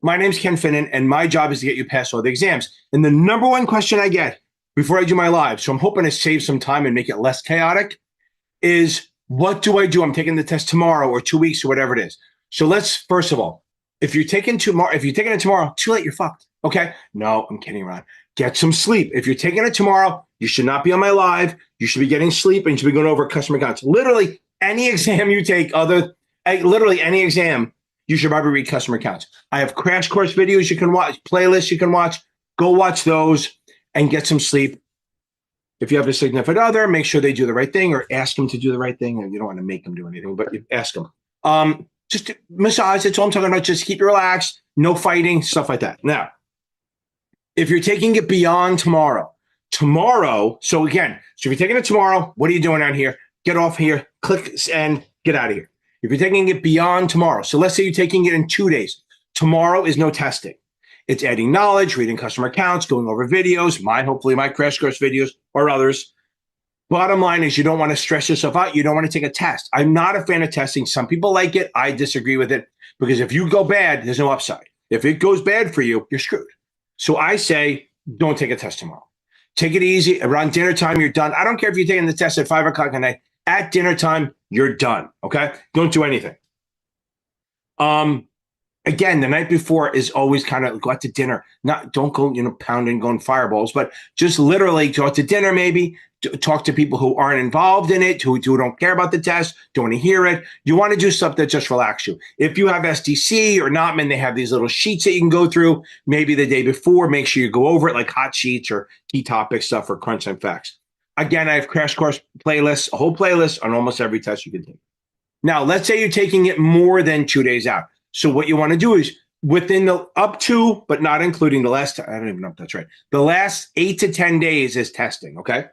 my name's Ken Finnan, and my job is to get you past all the exams. And the number one question I get before I do my live, so I'm hoping to save some time and make it less chaotic, is what do I do? I'm taking the test tomorrow or 2 weeks or whatever it is. So let's, first of all, if you're taking it tomorrow, too late, you're fucked. Okay? No, I'm kidding around. Get some sleep. If you're taking it tomorrow, you should not be on my live. You should be getting sleep and you should be going over customer accounts. Literally any exam you take, literally any exam, you should probably read customer accounts. I have crash course videos you can watch, playlists you can watch. Go watch those and get some sleep. If you have a significant other, make sure they do the right thing or ask them to do the right thing. And you don't want to make them do anything, but you ask them. Just massage, that's all I'm talking about. Just keep you relaxed, no fighting, stuff like that. Now, if you're taking it beyond tomorrow, so if you're taking it tomorrow, what are you doing out here? Get off here, click and get out of here. If you're taking it beyond tomorrow, so let's say you're taking it in 2 days. Tomorrow is no testing. It's adding knowledge, reading customer accounts, going over videos, hopefully my crash course videos or others. Bottom line is you don't want to stress yourself out. You don't want to take a test. I'm not a fan of testing. Some people like it. I disagree with it because if you go bad, there's no upside. If it goes bad for you, you're screwed. So I say, don't take a test tomorrow. Take it easy. Around dinner time, you're done. I don't care if you're taking the test at 5 o'clock at night. At dinner time, you're done. Okay? Don't do anything. Again, the night before is always kind of go out to dinner. Don't go, pounding, going fireballs, but just literally go out to dinner, maybe talk to people who aren't involved in it, who don't care about the test, don't want to hear it. You want to do stuff that just relax you. If you have SDC or Notman, they have these little sheets that you can go through. Maybe the day before, make sure you go over it like hot sheets or key topic stuff or crunch time facts. Again, I have crash course playlists, a whole playlist on almost every test you can take. Now, let's say you're taking it more than 2 days out. So what you want to do is within the up to, but not including the last, I don't even know if that's right. The last 8 to 10 days is testing, okay?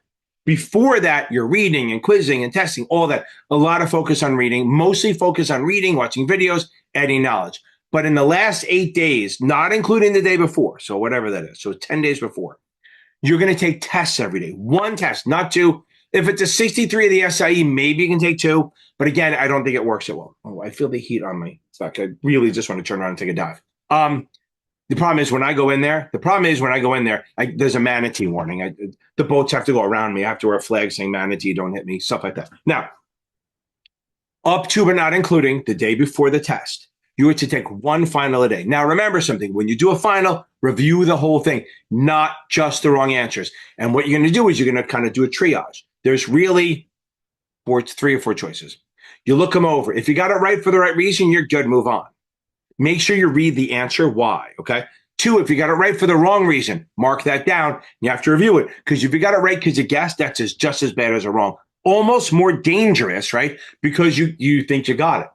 Before that, you're reading and quizzing and testing, all that. A lot of focus on reading, mostly focus on reading, watching videos, adding knowledge. But in the last 8 days, not including the day before, so whatever that is, so 10 days before, you're going to take tests every day. One test, not two. If it's a 63 of the SIE, maybe you can take two. But again, I don't think it works so well. Oh, I feel the heat on my back. I really just want to turn around and take a dive. The problem is when I go in there, there's a manatee warning. The boats have to go around me. I have to wear a flag saying manatee, don't hit me, stuff like that. Now, up to but not including the day before the test, you are to take one final a day. Now, remember something. When you do a final, review the whole thing, not just the wrong answers. And what you're going to do is you're going to kind of do a triage. There's really 3 or 4 choices. You look them over. If you got it right for the right reason, you're good. Move on. Make sure you read the answer why, okay? 2, if you got it right for the wrong reason, mark that down. You have to review it because if you got it right because you guessed, that's just as bad as a wrong. Almost more dangerous, right? Because you think you got it.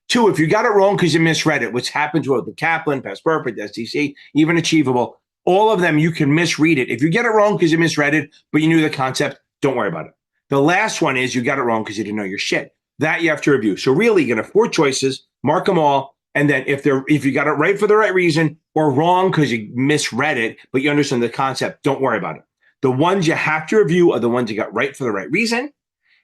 2, if you got it wrong because you misread it, which happens with the Kaplan, Past Perfect, STC, even Achievable, all of them, you can misread it. If you get it wrong because you misread it, but you knew the concept, don't worry about it. The last one is you got it wrong because you didn't know your shit. That you have to review. So really, you're going to have 4 choices, mark them all, and then if you got it right for the right reason or wrong because you misread it, but you understand the concept, don't worry about it. The ones you have to review are the ones you got right for the right reason,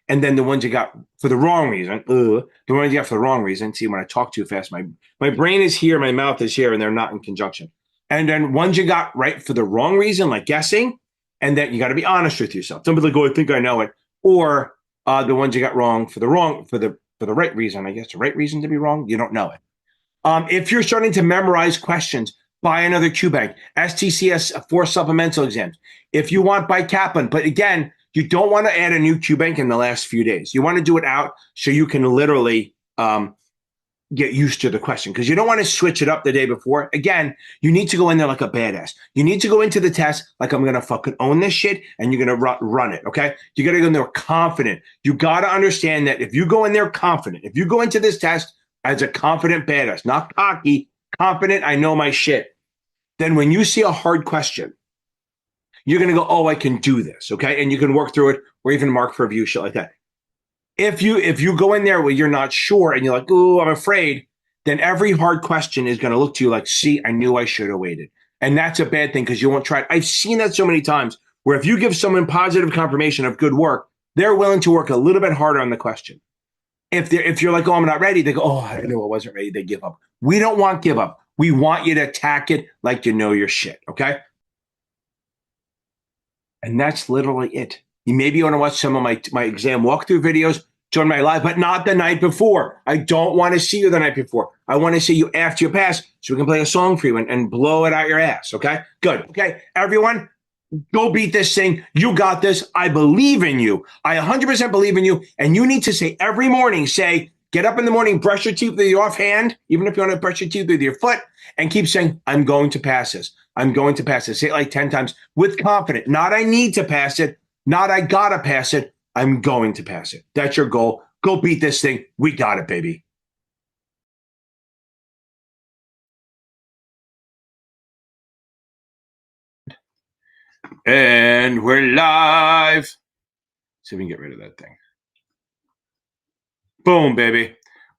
and then the ones you got for the wrong reason. The ones you got for the wrong reason. See, when I talk too fast, my brain is here, my mouth is here, and they're not in conjunction. And then ones you got right for the wrong reason, like guessing, and then you got to be honest with yourself. Don't be like, oh, I think I know it, or the ones you got wrong for the right reason. I guess the right reason to be wrong, you don't know it. If you're starting to memorize questions, buy another QBank. STCS 4 supplemental exams. If you want, buy Kaplan. But again, you don't want to add a new QBank in the last few days. You want to do it out so you can literally get used to the question because you don't want to switch it up the day before. Again, you need to go in there like a badass. You need to go into the test like I'm going to fucking own this shit and you're going to run it, okay? You got to go in there confident. You got to understand that if you go in there confident, if you go into this test as a confident badass, not cocky, confident, I know my shit, then when you see a hard question, you're going to go, oh, I can do this, okay? And you can work through it or even mark for review, shit like that. If you go in there where you're not sure and you're like, oh, I'm afraid, then every hard question is going to look to you like, see, I knew I should have waited. And that's a bad thing because you won't try it. I've seen that so many times where if you give someone positive confirmation of good work, they're willing to work a little bit harder on the question. If you're like, oh, I'm not ready, they go, oh, I knew I wasn't ready. They give up. We don't want give up. We want you to attack it like you know your shit, okay? And that's literally it. You maybe want to watch some of my exam walkthrough videos during my live, but not the night before. I don't want to see you the night before. I want to see you after you pass so we can play a song for you and blow it out your ass, okay? Good. Okay, everyone, go beat this thing. You got this. I believe in you. I 100% believe in you. And you need to say every morning, get up in the morning, brush your teeth with your offhand, even if you want to brush your teeth with your foot, and keep saying, I'm going to pass this. I'm going to pass it. Say it like 10 times with confidence. Not I need to pass it. Not I gotta pass it. I'm going to pass it. That's your goal. Go beat this thing. We got it, baby. And we're live. See if we can get rid of that thing. Boom, baby.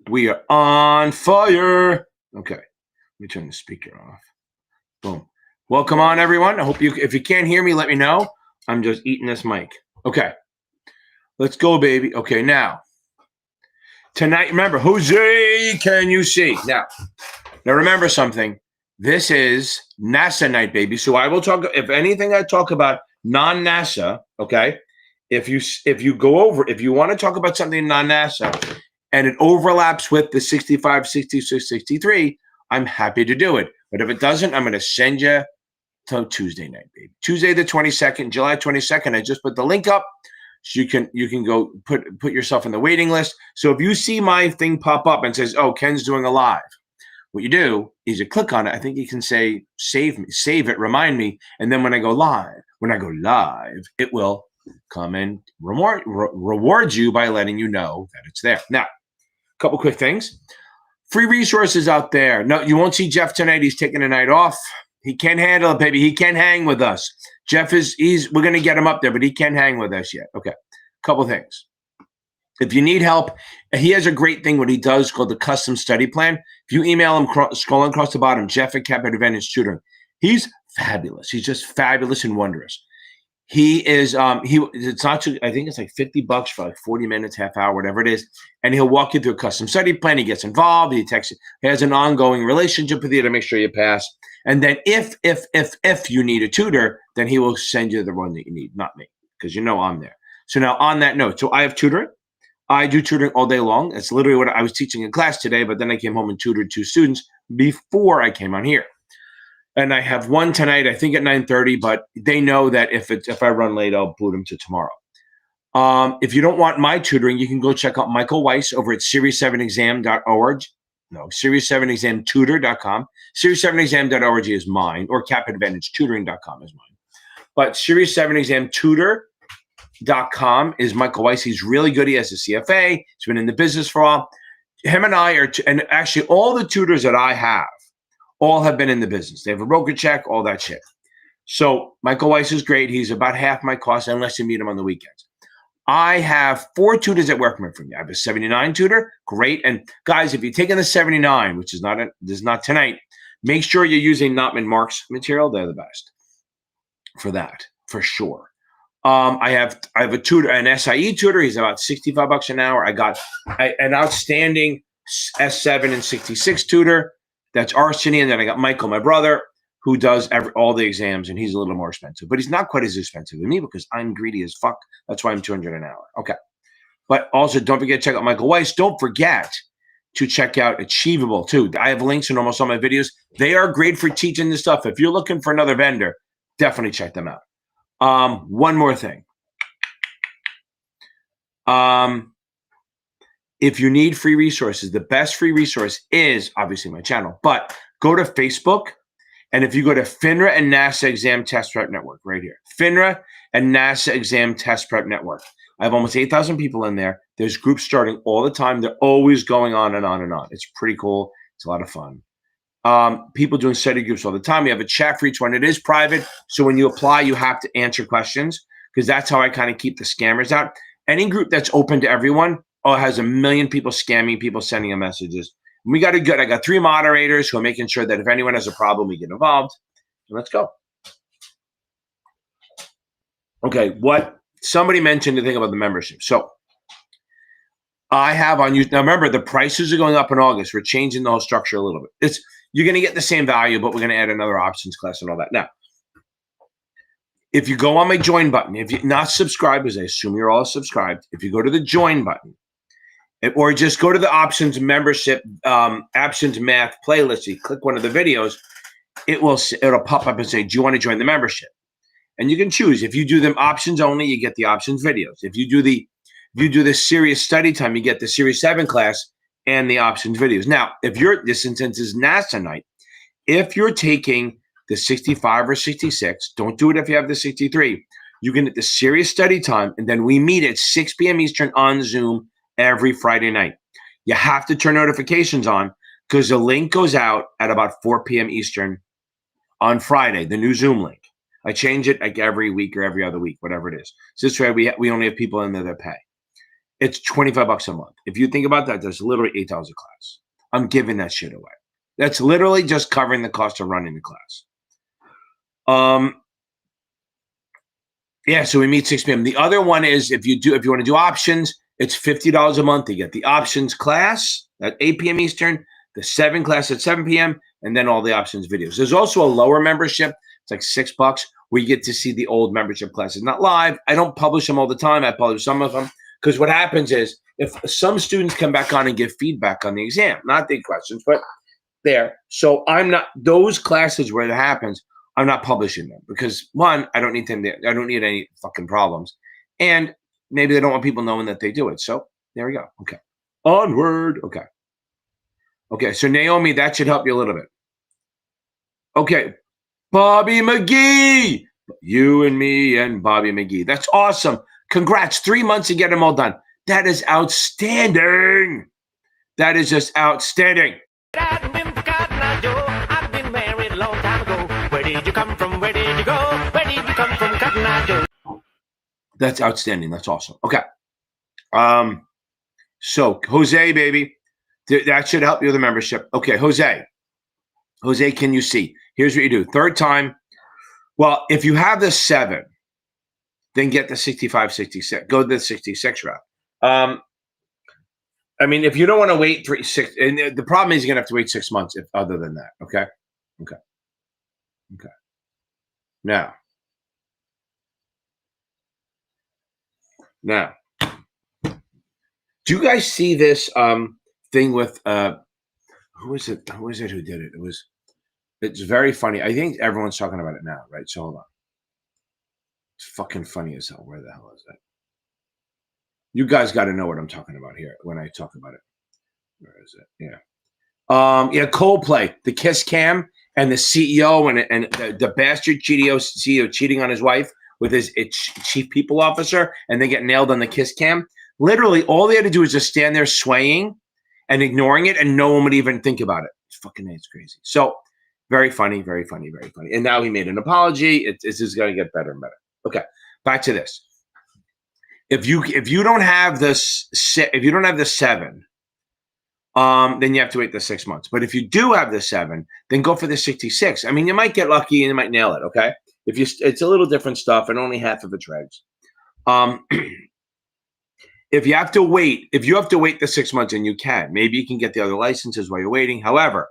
We are on fire. Okay. Let me turn the speaker off. Boom. Welcome on, everyone. I hope if you can't hear me, let me know. I'm just eating this mic. Okay. Let's go, baby. Okay, now. Tonight, remember, Jose, can you see? Now remember something. This is NASA night, baby. So I will talk, if anything I talk about non-NASA, okay? If you want to talk about something non-NASA and it overlaps with the 65, 66, 63, I'm happy to do it. But if it doesn't, I'm going to send you to Tuesday night, baby. Tuesday the 22nd, July 22nd. I just put the link up. So you can go put yourself in the waiting list. So if you see my thing pop up and says, oh, Ken's doing a live, what you do is you click on it. I think you can say, save it, remind me. And then when I go live, it will come and reward you by letting you know that it's there. Now, a couple quick things. Free resources out there. No, you won't see Jeff tonight. He's taking a night off. He can't handle it, baby. He can't hang with us. Jeff we're going to get him up there, but he can't hang with us yet. Okay. Couple things. If you need help, he has a great thing, what he does called the custom study plan. If you email him, scrolling across the bottom, Jeff at Cap Advantage Tutoring. He's fabulous. He's just fabulous and wondrous. He is, it's not too, I think it's like $50 for like 40 minutes, half hour, whatever it is. And he'll walk you through a custom study plan. He gets involved. He texts you. He has an ongoing relationship with you to make sure you pass. And then if you need a tutor, then he will send you the one that you need, not me, because you know I'm there. So now on that note, so I have tutoring. I do tutoring all day long. It's literally what I was teaching in class today, but then I came home and tutored 2 students before I came on here. And I have one tonight, I think at 9:30, but they know that if I run late, I'll boot them to tomorrow. If you don't want my tutoring, you can go check out Michael Weiss over at series7exam.org. No, series7examtutor.com. Series7exam.org is mine, or capadvantagetutoring.com is mine. But series7examtutor.com is Michael Weiss. He's really good. He has a CFA. He's been in the business for a while. Him and I are, and actually all the tutors that I have, all have been in the business. They have a broker check, all that shit. So Michael Weiss is great. He's about half my cost unless you meet him on the weekends. I have 4 tutors that work for me. I have a 79 tutor, great. And guys, if you're taking the 79, which is not tonight, make sure you're using Notman Mark's material. They're the best for that, for sure. I have a tutor, an SIE tutor. He's about $65 an hour. I got an outstanding S7 and 66 tutor. That's Arseny. And then I got Michael, my brother, who does all the exams, and he's a little more expensive, but he's not quite as expensive as me because I'm greedy as fuck. That's why I'm $200 an hour. Okay. But also don't forget to check out Michael Weiss. Don't forget to check out Achievable too. I have links in almost all my videos. They are great for teaching this stuff. If you're looking for another vendor, definitely check them out. One more thing. If you need free resources, the best free resource is obviously my channel, but go to Facebook. And if you go to FINRA and NASA Exam Test Prep Network right here, FINRA and NASA Exam Test Prep Network. I have almost 8,000 people in there. There's groups starting all the time. They're always going on and on and on. It's pretty cool. It's a lot of fun. People doing study groups all the time. We have a chat for each one. It is private. So when you apply, you have to answer questions because that's how I kind of keep the scammers out. Any group that's open to everyone has a million people scamming, people sending them messages. We got it good. I got 3 moderators who are making sure that if anyone has a problem, we get involved. So let's go. Okay, what somebody mentioned the thing about the membership. So I have on you now. Remember, the prices are going up in August. We're changing the whole structure a little bit. you're going to get the same value, but we're going to add another options class and all that. Now, if you go on my join button, if you're not subscribed, as I assume you're all subscribed, if you go to the join button, or just go to the options membership, options math playlist, you click one of the videos, it'll pop up and say, do you want to join the membership? And you can choose. If you do them options only, you get the options videos. If you do the serious study time, you get the series 7 class and the options videos. Now, if since is NASAA night, if you're taking the 65 or 66, don't do it if you have the 63. You can get the serious study time, and then we meet at 6 p.m. Eastern on Zoom every Friday night. You have to turn notifications on because the link goes out at about 4 p.m. Eastern on Friday, the new Zoom link. I change it like every week or every other week, whatever it is. So this way we only have people in there that pay. It's $25 a month. If you think about that, that's literally $8 a class. I'm giving that shit away. That's literally just covering the cost of running the class. Yeah, so we meet 6 p.m. The other one is if you want to do options, it's $50 a month to get the options class at 8 p.m. Eastern, the 7 class at 7 p.m., and then all the options videos. There's also a lower membership. It's like $6 where you get to see the old membership classes. Not live. I don't publish them all the time. I publish some of them because what happens is if some students come back on and give feedback on the exam, not the questions, but there. So I'm not, those classes where it happens, I'm not publishing them because one, I don't need them there. I don't need any fucking problems. And maybe they don't want people knowing that they do it. So there we go. Okay. Onward. Okay. Okay. So Naomi, that should help you a little bit. Okay. Bobby McGee. You and me and Bobby McGee. That's awesome. Congrats. 3 months to get them all done. That is outstanding. That is just outstanding. I've been married a long time ago. Where did you come from? Where did you go? Where did you come from, Cotton Eye Joe? That's outstanding. That's awesome. Okay. So Jose, baby, that should help you with the membership. Okay, Jose, can you see? Here's what you do. Third time. Well, if you have the 7, then get the 65, 66. Go to the 66 route. I mean, if you don't want to wait 6, and the problem is you're gonna have to wait 6 months. If other than that, okay. Now, do you guys see this thing with who is it? Who is it who did it? It's very funny. I think everyone's talking about it now, right? So hold on. It's fucking funny as hell. Where the hell is that? You guys got to know what I'm talking about here when I talk about it. Where is it? Yeah. Yeah, Coldplay, the kiss cam, and the CEO and the bastard CEO cheating on his wife with his chief people officer, and they get nailed on the kiss cam. Literally, all they had to do is just stand there swaying and ignoring it, and no one would even think about it. It's crazy. So very funny, very funny, very funny. And now he made an apology. It's just going to get better and better. Okay, back to this. If you don't have this, if you don't have the 7, then you have to wait the 6 months. But if you do have the 7, then go for the 66. I mean, you might get lucky and you might nail it. Okay, it's a little different stuff, and only half of it's regs. If you have to wait the 6 months, and you can, maybe you can get the other licenses while you're waiting. However,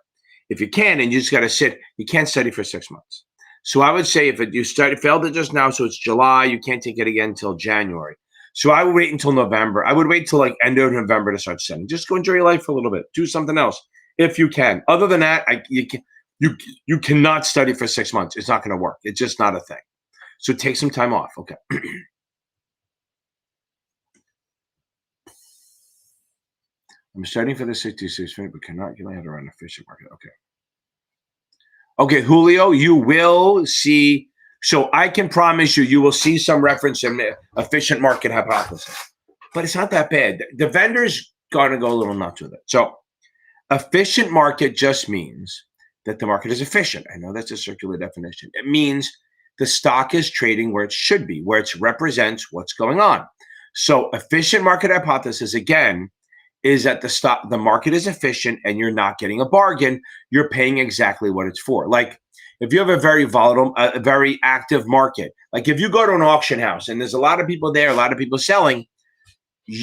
if you can, and you just got to sit, you can't study for 6 months. So I would say you failed it just now, so it's July, you can't take it again until January. So I would wait until November. I would wait till like end of November to start studying. Just go enjoy your life for a little bit. Do something else if you can. Other than that, you cannot study for 6 months. It's not going to work. It's just not a thing. So take some time off. Okay. I'm studying for the 66, but cannot get my head around efficient market. Okay. Okay, Julio, you will see. So I can promise you will see some reference in the efficient market hypothesis. But it's not that bad. The vendor's going to go a little nuts with it. So efficient market just means that the market is efficient. I know that's a circular definition. It means the stock is trading where it should be, where it represents what's going on. So efficient market hypothesis, again, is that the market is efficient and you're not getting a bargain. You're paying exactly what it's for. Like if you have a very volatile, very active market, like if you go to an auction house and there's a lot of people there, a lot of people selling,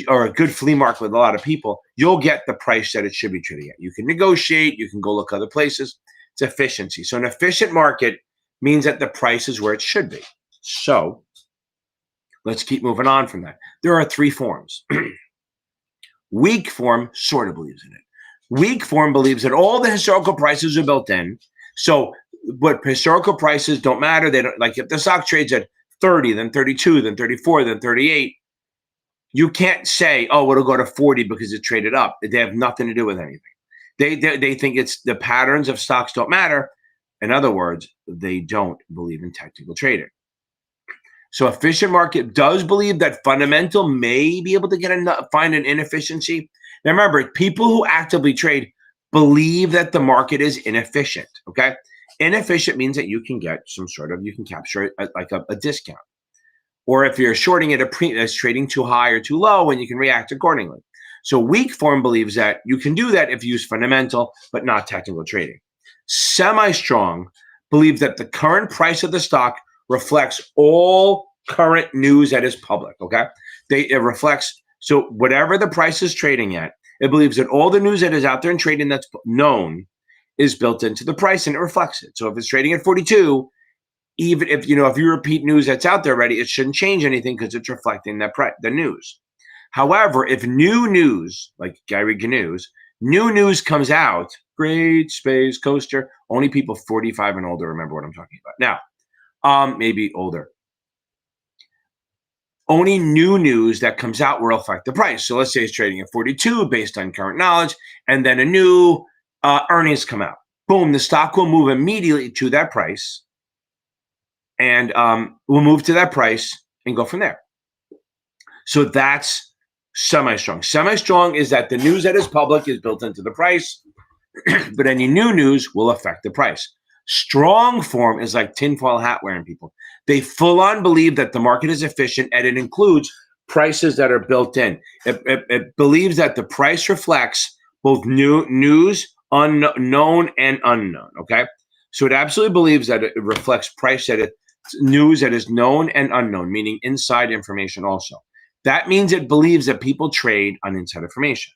or a good flea market with a lot of people, you'll get the price that it should be trading at. You can negotiate, you can go look other places. It's efficiency. So an efficient market means that the price is where it should be. So let's keep moving on from that. There are three forms. Weak form sort of believes in it. Weak form believes that all the historical prices are built in. So what historical prices don't matter. They don't, like if the stock trades at 30, then 32, then 34, then 38, you can't say, oh, it'll go to 40 because it traded up. They have nothing to do with anything. They think it's the patterns of stocks don't matter. In other words, they don't believe in technical trading. So efficient market does believe that fundamental may be able to find an inefficiency. Now remember, people who actively trade believe that the market is inefficient, okay? Inefficient means that you can get some sort of, you can capture a discount. Or if you're shorting it, it's trading too high or too low, and you can react accordingly. So weak form believes that you can do that if you use fundamental, but not technical trading. Semi-strong believes that the current price of the stock reflects all current news that is public, okay? It reflects, so whatever the price is trading at, it believes that all the news that is out there and trading that's known is built into the price, and it reflects it. So if it's trading at 42, even if if you repeat news that's out there already, it shouldn't change anything because it's reflecting the news. However, if new news, like Gary Gnu's, new news comes out, great space coaster, only people 45 and older remember what I'm talking about. Now, maybe older. Only new news that comes out will affect the price. So let's say it's trading at 42 based on current knowledge, and then a new earnings come out. Boom, the stock will move immediately to that price, and we'll move to that price and go from there. So that's semi-strong. Semi-strong is that the news that is public is built into the price, but any new news will affect the price. Strong form is like tinfoil hat wearing people. They full on believe that the market is efficient, and it includes prices that are built in. It believes that the price reflects both news, known and unknown, okay? So it absolutely believes that it reflects price news that is known and unknown, meaning inside information also. That means it believes that people trade on inside information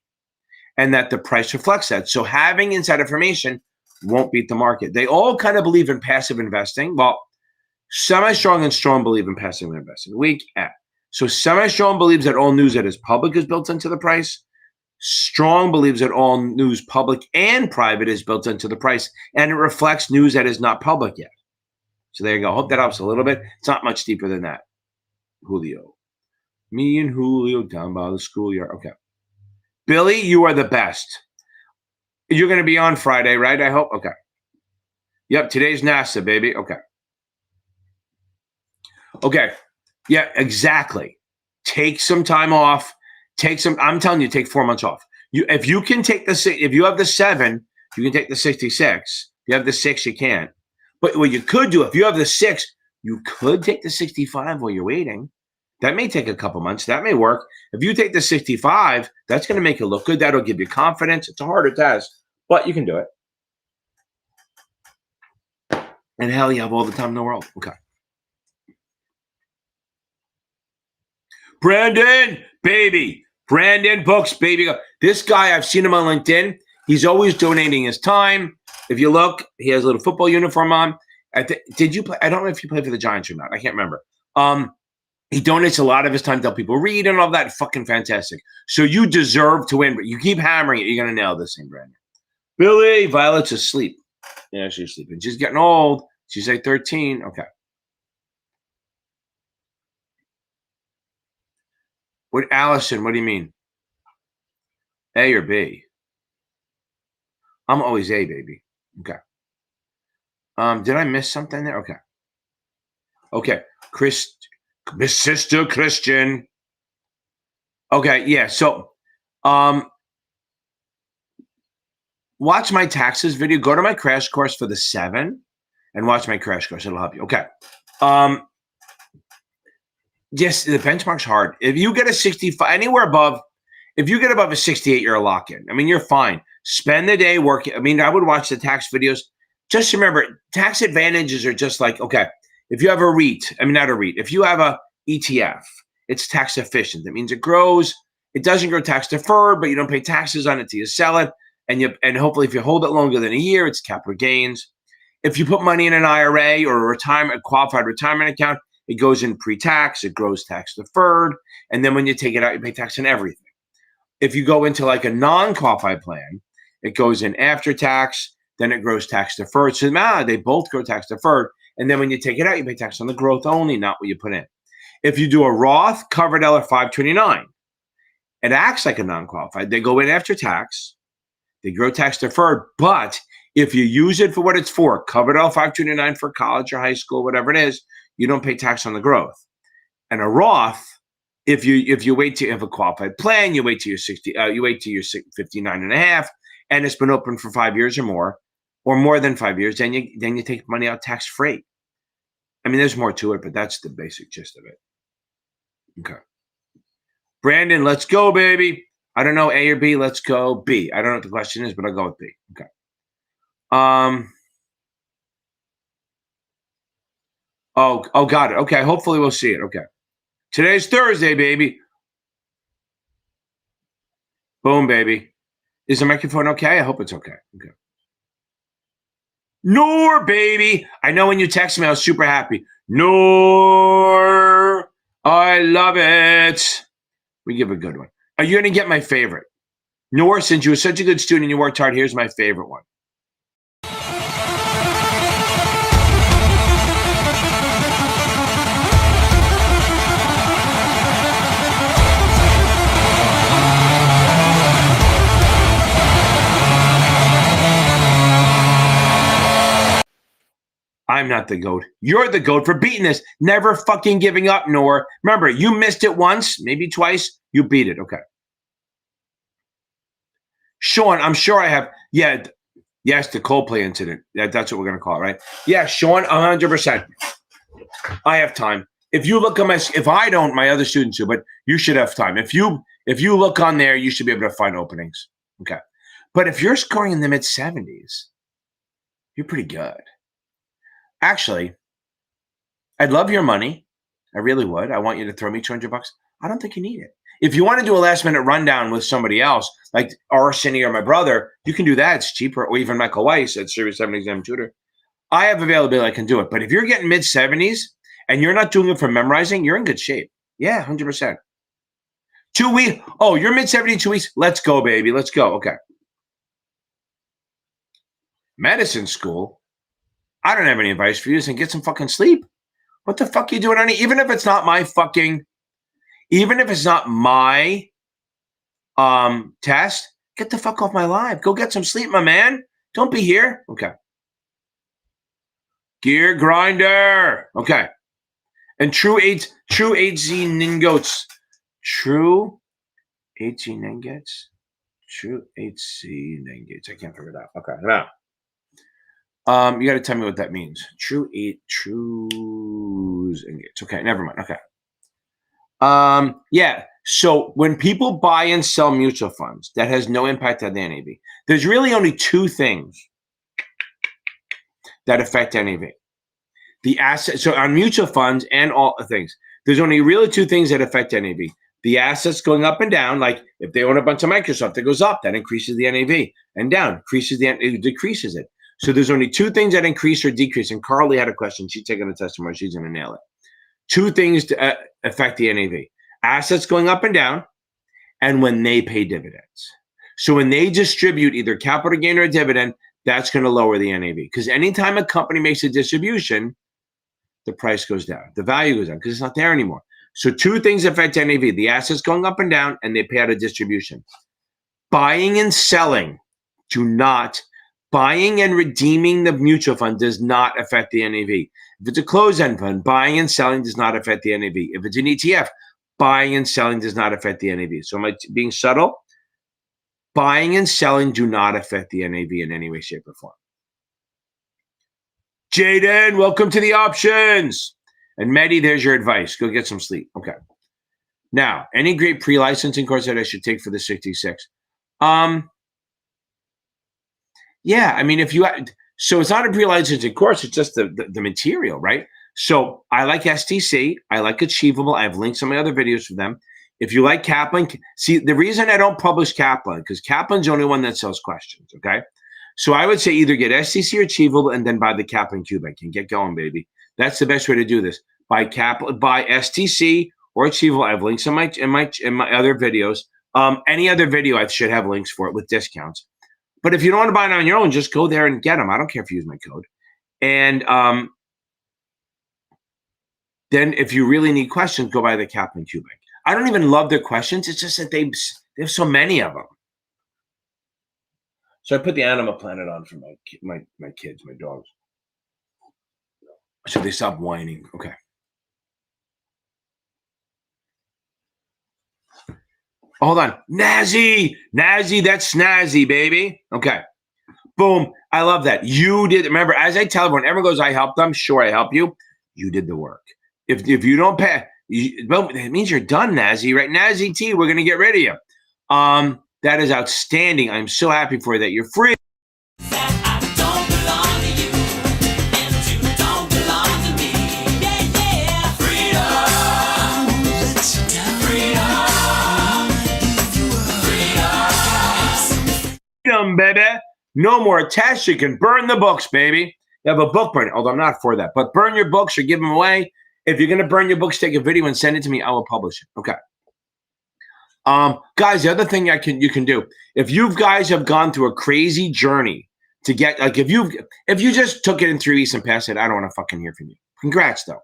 and that the price reflects that. So having inside information won't beat the market. They all kind of believe in passive investing. Well, semi-strong and strong believe in passive investing. Weak at. So semi-strong believes that all news that is public is built into the price. Strong believes that all news, public and private, is built into the price, and it reflects news that is not public yet. So there you go. Hope that helps a little bit. It's not much deeper than that. Julio. Me and Julio down by the schoolyard. Okay. Billy, you are the best. You're going to be on Friday, right? I hope. Okay. Yep. Today's NASAA, baby. Okay. Okay. Yeah, exactly. Take some time off. I'm telling you, take 4 months off. If you can take if you have the 7, you can take the 66. If you have the 6, you can't. But what you could do, if you have the 6, you could take the 65 while you're waiting. That may take a couple months. That may work. If you take the 65, that's going to make you look good. That'll give you confidence. It's a harder test, but you can do it. And hell, you have all the time in the world. Okay. Brandon, baby. Brandon Books, baby. This guy, I've seen him on LinkedIn. He's always donating his time. If you look, he has a little football uniform on. Did you play? I don't know if you played for the Giants or not. I can't remember. He donates a lot of his time to help people read and all that. Fucking fantastic. So you deserve to win, but you keep hammering it. You're going to nail this thing, Brandon. Billy, Violet's asleep. Yeah, she's sleeping. She's getting old. She's like 13. Okay. What, Allison, what do you mean? A or B? I'm always A, baby. Okay. Did I miss something there? Okay. Okay. Miss Sister Christian. Okay, yeah. So watch my taxes video. Go to my crash course for the 7 and watch my crash course. It'll help you. Okay. Yes, the benchmark's hard. If you get a 65, anywhere above, if you get above a 68, you're a lock-in. I mean, you're fine. Spend the day working. I mean, I would watch the tax videos. Just remember, tax advantages are just like, okay, if you have a REIT, I mean, not a REIT. If you have a ETF, it's tax efficient. That means it grows. It doesn't grow tax deferred, but you don't pay taxes on it till you sell it. And hopefully if you hold it longer than a year, it's capital gains. If you put money in an IRA or a qualified retirement account, it goes in pre-tax, it grows tax deferred, and then when you take it out, you pay tax on everything. If you go into like a non-qualified plan, it goes in after tax, then it grows tax deferred. So they both grow tax deferred, and then when you take it out, you pay tax on the growth only, not what you put in. If you do a Roth covered L or 529, it acts like a non-qualified. They go in after tax, they grow tax deferred, but if you use it for what it's for, covered L 529 for college or high school, whatever it is, you don't pay tax on the growth. And a Roth, if you wait till you have a qualified plan, you wait till you're 59 and a half, and it's been open for 5 years or more than 5 years, then you take money out tax free. I mean, there's more to it, but that's the basic gist of it. Okay. Brandon, let's go, baby. I don't know A or B. Let's go B. I don't know what the question is, but I'll go with B. Okay. Oh, got it. Okay. Hopefully we'll see it. Okay. Today's Thursday, baby. Boom, baby. Is the microphone okay? I hope it's okay. Okay. Noor, baby. I know when you text me, I was super happy. Noor. I love it. We give a good one. Are you going to get my favorite? Noor, since you were such a good student and you worked hard, here's my favorite one. I'm not the GOAT. You're the GOAT for beating this. Never fucking giving up, Noor. Remember, you missed it once, maybe twice. You beat it. Okay. Sean, I'm sure I have. Yeah. Yes, the Coldplay incident. That's what we're going to call it, right? Yeah, Sean, 100%. I have time. If you look on if I don't, my other students do, but you should have time. If you look on there, you should be able to find openings. Okay. But if you're scoring in the mid 70s, you're pretty good. Actually, I'd love your money. I really would. I want you to throw me $200. I don't think you need it. If you want to do a last minute rundown with somebody else, like Arseny or my brother, you can do that. It's cheaper. Or even Michael Weiss at Series 7 Exam Tutor. I have availability. I can do it. But if you're getting mid 70s and you're not doing it for memorizing, you're in good shape. Yeah, 100%. 2 weeks. Oh, you're mid 70 in 2 weeks. Let's go, baby. Let's go. Okay. Medicine school. I don't have any advice for you. Just get some fucking sleep. What the fuck are you doing, honey? Even if it's not my test, get the fuck off my live. Go get some sleep, my man. Don't be here. Okay. Gear grinder. Okay. And true HZ Ningots. True HZ Ningots. True HZ Ningots. I can't figure it out. Okay. Now. You got to tell me what that means. True engage. Okay, never mind. Okay. Yeah. So when people buy and sell mutual funds, that has no impact on the NAV. There's really only two things that affect NAV. The asset. So on mutual funds and all things, there's only really two things that affect NAV. The assets going up and down, like if they own a bunch of Microsoft, it goes up, that increases the NAV, and down, it decreases it. So there's only two things that increase or decrease. And Carly had a question. She's taking a test tomorrow. She's going to nail it. Two things to affect the NAV. Assets going up and down, and when they pay dividends. So when they distribute either capital gain or a dividend, that's going to lower the NAV. Because anytime a company makes a distribution, the price goes down. The value goes down because it's not there anymore. So two things affect NAV. The assets going up and down, and they pay out a distribution. Buying and selling do not. Buying and redeeming the mutual fund does not affect the NAV. If it's a closed-end fund, buying and selling does not affect the NAV. If it's an ETF, buying and selling does not affect the NAV. So am I being subtle? Buying and selling do not affect the NAV in any way, shape, or form. Jaden, welcome to the options. And Mehdi, there's your advice. Go get some sleep. Okay. Now, any great pre-licensing course that I should take for the 66? Yeah, I mean, so it's not a pre-licensing course, it's just the material, right? So I like STC, I like Achievable, I have links on my other videos for them. If you like Kaplan, see, the reason I don't publish Kaplan, because Kaplan's the only one that sells questions, okay? So I would say either get STC or Achievable and then buy the Kaplan Cubic and get going, baby. That's the best way to do this. Buy Kaplan, buy STC or Achievable. I have links in my other videos. Any other video I should have links for it with discounts. But if you don't want to buy it on your own, just go there and get them. I don't care if you use my code. And then if you really need questions, go buy the Kaplan Cubic. I don't even love their questions. It's just that they have so many of them. So I put the Animal Planet on for my kids, my dogs. So they stop whining. Okay. Hold on. Nazi, that's snazzy, baby. Okay. Boom. I love that. You did. Remember, as I tell everyone goes, I helped them. Sure, I help you. You did the work. If you don't pay, well, it means you're done, Nazi, right? Nazi T, we're going to get rid of you. That is outstanding. I'm so happy for you that you're free. Freedom, baby. No more tests. You can burn the books, baby. You have a book burn. Although I'm not for that. But burn your books or give them away. If you're going to burn your books, take a video and send it to me. I will publish it. Okay. Guys, the other thing you can do, if you guys have gone through a crazy journey to get, like, if you just took it in 3 weeks and passed it, I don't want to fucking hear from you. Congrats, though.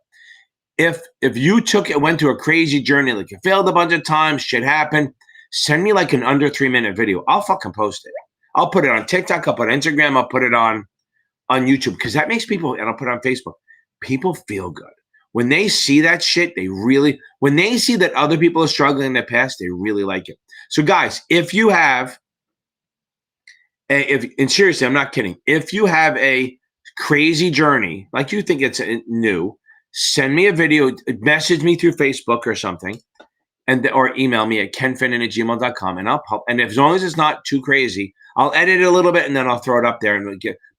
If you went through a crazy journey, like you failed a bunch of times, shit happened, send me like an under 3 minute video. I'll fucking post it. I'll put it on TikTok. I'll put it on Instagram. I'll put it on YouTube because that makes people, and I'll put it on Facebook. People feel good. When they see that shit, when they see that other people are struggling in the past, they really like it. So guys, if you have, and seriously, I'm not kidding. If you have a crazy journey, like you think it's new, send me a video, message me through Facebook or something, or email me at kenfinnan@gmail.com, and as long as it's not too crazy, I'll edit it a little bit and then I'll throw it up there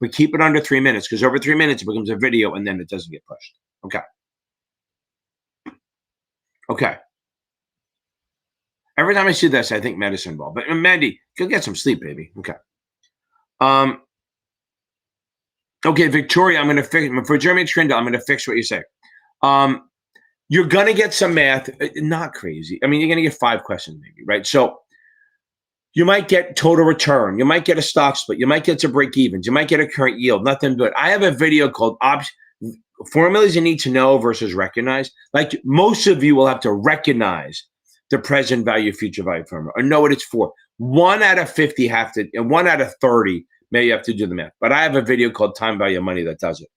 but keep it under 3 minutes because over 3 minutes it becomes a video and then it doesn't get pushed. Okay. Okay. Every time I see this, I think medicine ball. But Mandy, go get some sleep, baby. Okay. Okay, Victoria, I'm going to fix for Jeremy Trindle. I'm going to fix what you say. You're going to get some math, not crazy. I mean, you're going to get 5 questions, maybe, right? So you might get total return. You might get a stock split. You might get to break evens. You might get a current yield. Nothing but I have a video called Formulas You Need to Know versus Recognize. Like most of you will have to recognize the present value, future value formula or know what it's for. 1 out of 50 have to, and 1 out of 30 may have to do the math. But I have a video called Time Value of Money that does it.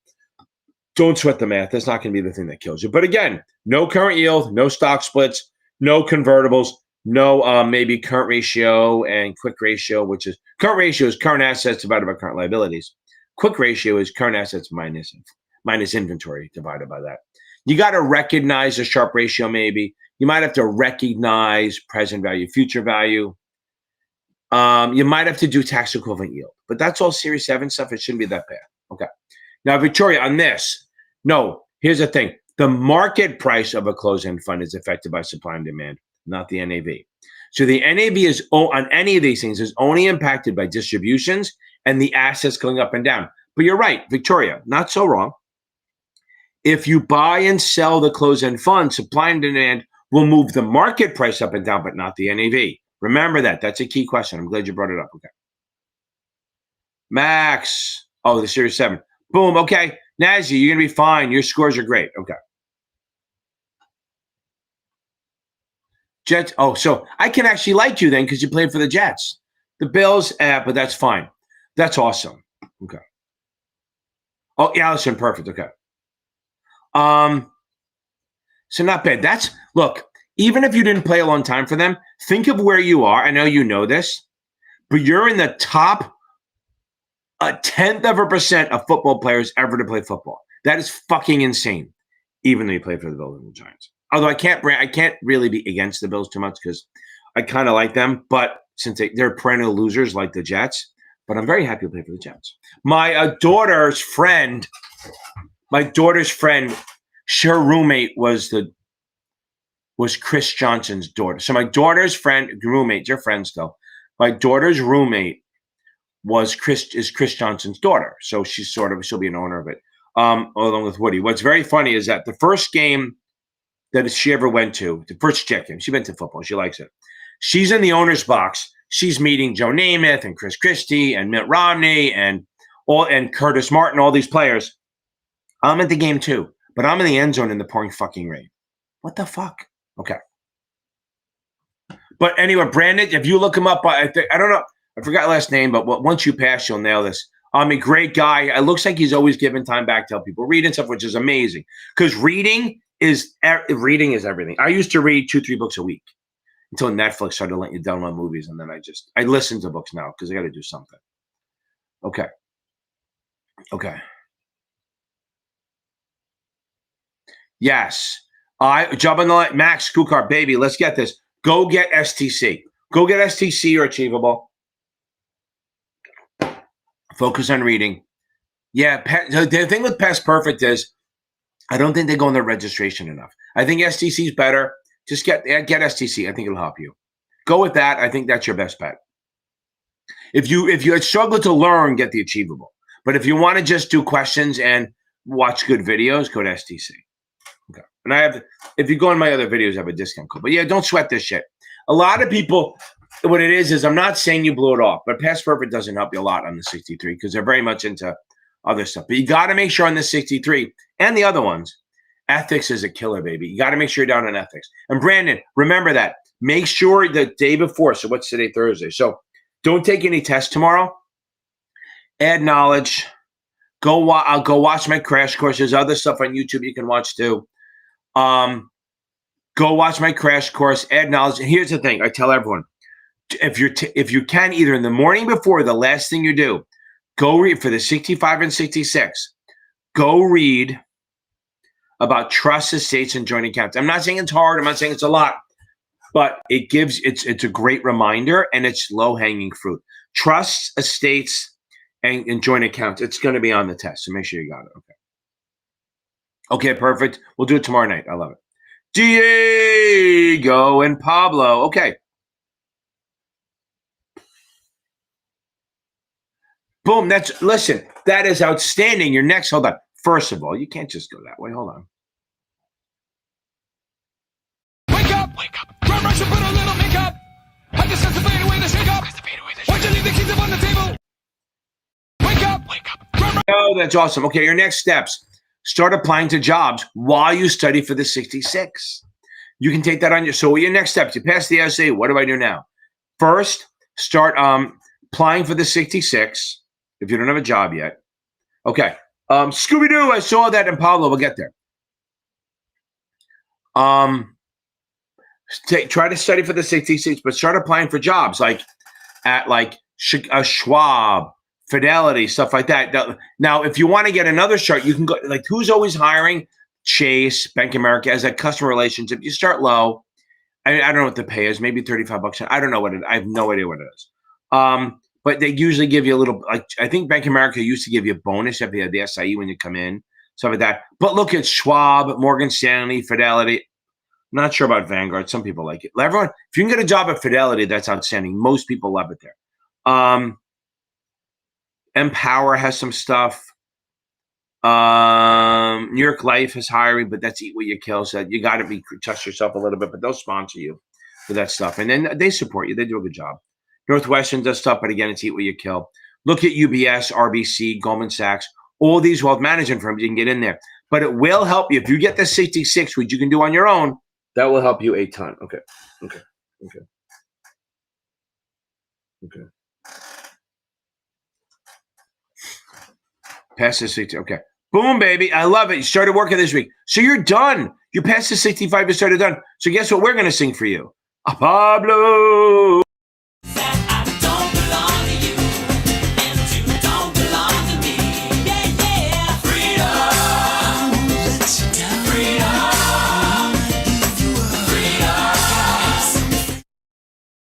Don't sweat the math. That's not going to be the thing that kills you. But again, no current yield, no stock splits, no convertibles, no maybe current ratio and quick ratio, which is current ratio is current assets divided by current liabilities. Quick ratio is current assets minus inventory divided by that. You got to recognize a Sharpe ratio maybe. You might have to recognize present value, future value. You might have to do tax equivalent yield. But that's all Series 7 stuff. It shouldn't be that bad. Okay. Now, Victoria, on this, no, here's the thing. The market price of a closed-end fund is affected by supply and demand, not the NAV. So the NAV is on any of these things is only impacted by distributions and the assets going up and down. But you're right, Victoria, not so wrong. If you buy and sell the closed-end fund, supply and demand will move the market price up and down, but not the NAV. Remember that. That's a key question. I'm glad you brought it up. Okay. Max. Oh, the Series 7. Boom. Okay. Nazi, you're going to be fine. Your scores are great. Okay. Jets. Oh, so I can actually like you then because you played for the Jets. The Bills, but that's fine. That's awesome. Okay. Oh, yeah, Allison, perfect. Okay. So not bad. Look, even if you didn't play a long time for them, think of where you are. I know you know this, but you're in the top 0.1% of football players ever to play football. That is fucking insane, even though you play for the Bills and the Giants. Although I can't really be against the Bills too much because I kind of like them, but since they're perennial losers like the Jets, but I'm very happy to play for the Jets. My daughter's friend, her roommate was was Chris Johnson's daughter. So my daughter's roommate, they're friends still. My daughter's roommate is Chris Johnson's daughter. So she'll be an owner of it, along with Woody. What's very funny is that the first game that she ever went to, the first check game, she went to football. She likes it. She's in the owner's box. She's meeting Joe Namath and Chris Christie and Mitt Romney and Curtis Martin, all these players. I'm at the game too, but I'm in the end zone in the pouring fucking rain. What the fuck? Okay. But anyway, Brandon, if you look him up, I don't know. I forgot last name, but once you pass, you'll nail this. A great guy. It looks like he's always giving time back to help people read and stuff, which is amazing. Because reading is everything. I used to read 2-3 books a week until Netflix started letting you download movies, and then I listen to books now because I got to do something. Okay. Yes. Jump on the line. Max Kukar, baby, let's get this. Go get STC. Go get STC or Achievable. Focus on reading. Yeah, the thing with Past Perfect is I don't think they go on their registration enough. I think STC is better. Just get STC. I think it'll help you. Go with that. I think that's your best bet. If you struggle to learn, get the Achievable. But if you want to just do questions and watch good videos, go to STC. Okay. And if you go on my other videos, I have a discount code. But yeah, don't sweat this shit. A lot of people, what it is I'm not saying you blew it off, but Past Perfect doesn't help you a lot on the 63 because they're very much into other stuff. But you got to make sure on the 63 and the other ones, ethics is a killer, baby. You got to make sure you're down on ethics. And Brandon, remember that. Make sure the day before. So what's today? Thursday. So don't take any tests tomorrow. Add knowledge. I'll go watch my crash course. There's other stuff on YouTube you can watch too. Go watch my crash course. Add knowledge. And here's the thing: I tell everyone, if you can, either in the morning before the last thing you do, go read for the 65 and 66. Go read about trusts, estates, and joint accounts. I'm not saying it's hard. I'm not saying it's a lot, but it's a great reminder and it's low hanging fruit. Trusts, estates, and joint accounts. It's going to be on the test, so make sure you got it. Okay, perfect. We'll do it tomorrow night. I love it. Diego and Pablo. Okay. Boom. Listen, that is outstanding. Your next, hold on. First of all, you can't just go that way. Hold on. Wake up! Drum rush and put a little makeup. I just have to fade away the shake up. Why'd you leave the keys up on the table? Wake up! Drum rush. Oh, that's awesome. Okay, your next steps. Start applying to jobs while you study for the 66. You can take that on your. So your next steps. You pass the essay. What do I do now? First, start applying for the 66 if you don't have a job yet. Okay. Scooby-Doo, I saw that in Pablo. We'll get there. Try to study for the 66, but start applying for jobs at Schwab, Fidelity, stuff like that. Now, if you want to get another start, you can go who's always hiring? Chase, Bank of America as a customer relationship. You start low. I don't know what the pay is. Maybe $35. I don't know what it. I have no idea what it is. But they usually give you a little. I think Bank of America used to give you a bonus if you had the SIE when you come in, stuff like that. But look at Schwab, Morgan Stanley, Fidelity. I'm not sure about Vanguard. Some people like it. Everyone, if you can get a job at Fidelity, that's outstanding. Most people love it there. Empower has some stuff. New York Life is hiring, but that's eat what you kill. So you got to trust yourself a little bit, but they'll sponsor you for that stuff. And then they support you. They do a good job. Northwestern does stuff, but again, it's eat what you kill. Look at UBS, RBC, Goldman Sachs, all these wealth management firms. You can get in there, but it will help you if you get the 66, which you can do on your own. That will help you a ton. Okay. Pass the 60. Okay. Boom, baby. I love it. You started working this week. So you're done. You passed the 65. You started done. So guess what we're going to sing for you? Pablo.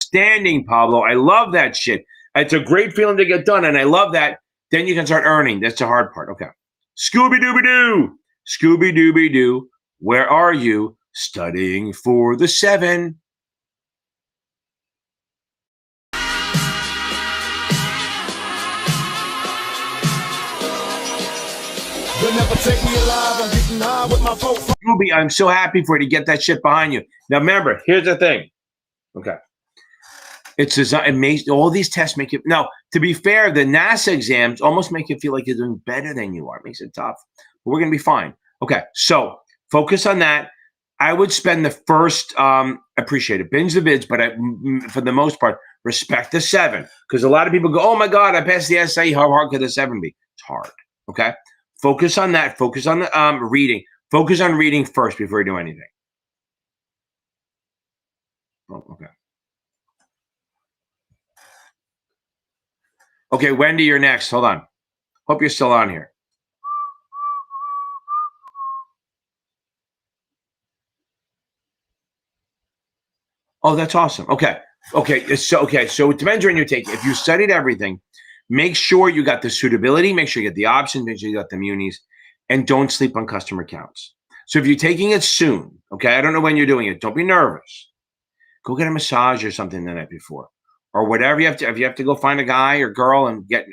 Standing, Pablo. I love that shit. It's a great feeling to get done, and I love that. Then you can start earning. That's the hard part. Okay. Scooby-Dooby-Doo. Scooby-Dooby-Doo. Where are you? studying for the 7. You'll never take me alive. I'm getting high with my folks. Ruby, I'm so happy for you to get that shit behind you. Now remember, here's the thing. Okay. It's designed, it makes all these tests make you now, to be fair, the NASA exams almost make you feel like you're doing better than you are. It makes it tough. But we're gonna be fine. Okay, so focus on that. I would spend the first appreciate it, binge the vids, but for the most part, respect the 7. Because a lot of people go, oh my God, I passed the SAE. How hard could the 7 be? It's hard. Okay. Focus on that. Focus on the reading. Focus on reading first before you do anything. Oh, okay. Okay, Wendy, you're next. Hold on. Hope you're still on here. Oh, that's awesome. Okay. So it depends on your take. If you studied everything, make sure you got the suitability, make sure you get the options, make sure you got the munis, and don't sleep on customer counts. So if you're taking it soon, okay, I don't know when you're doing it, don't be nervous. Go get a massage or something the night before. Or whatever you have to, if you have to go find a guy or girl and get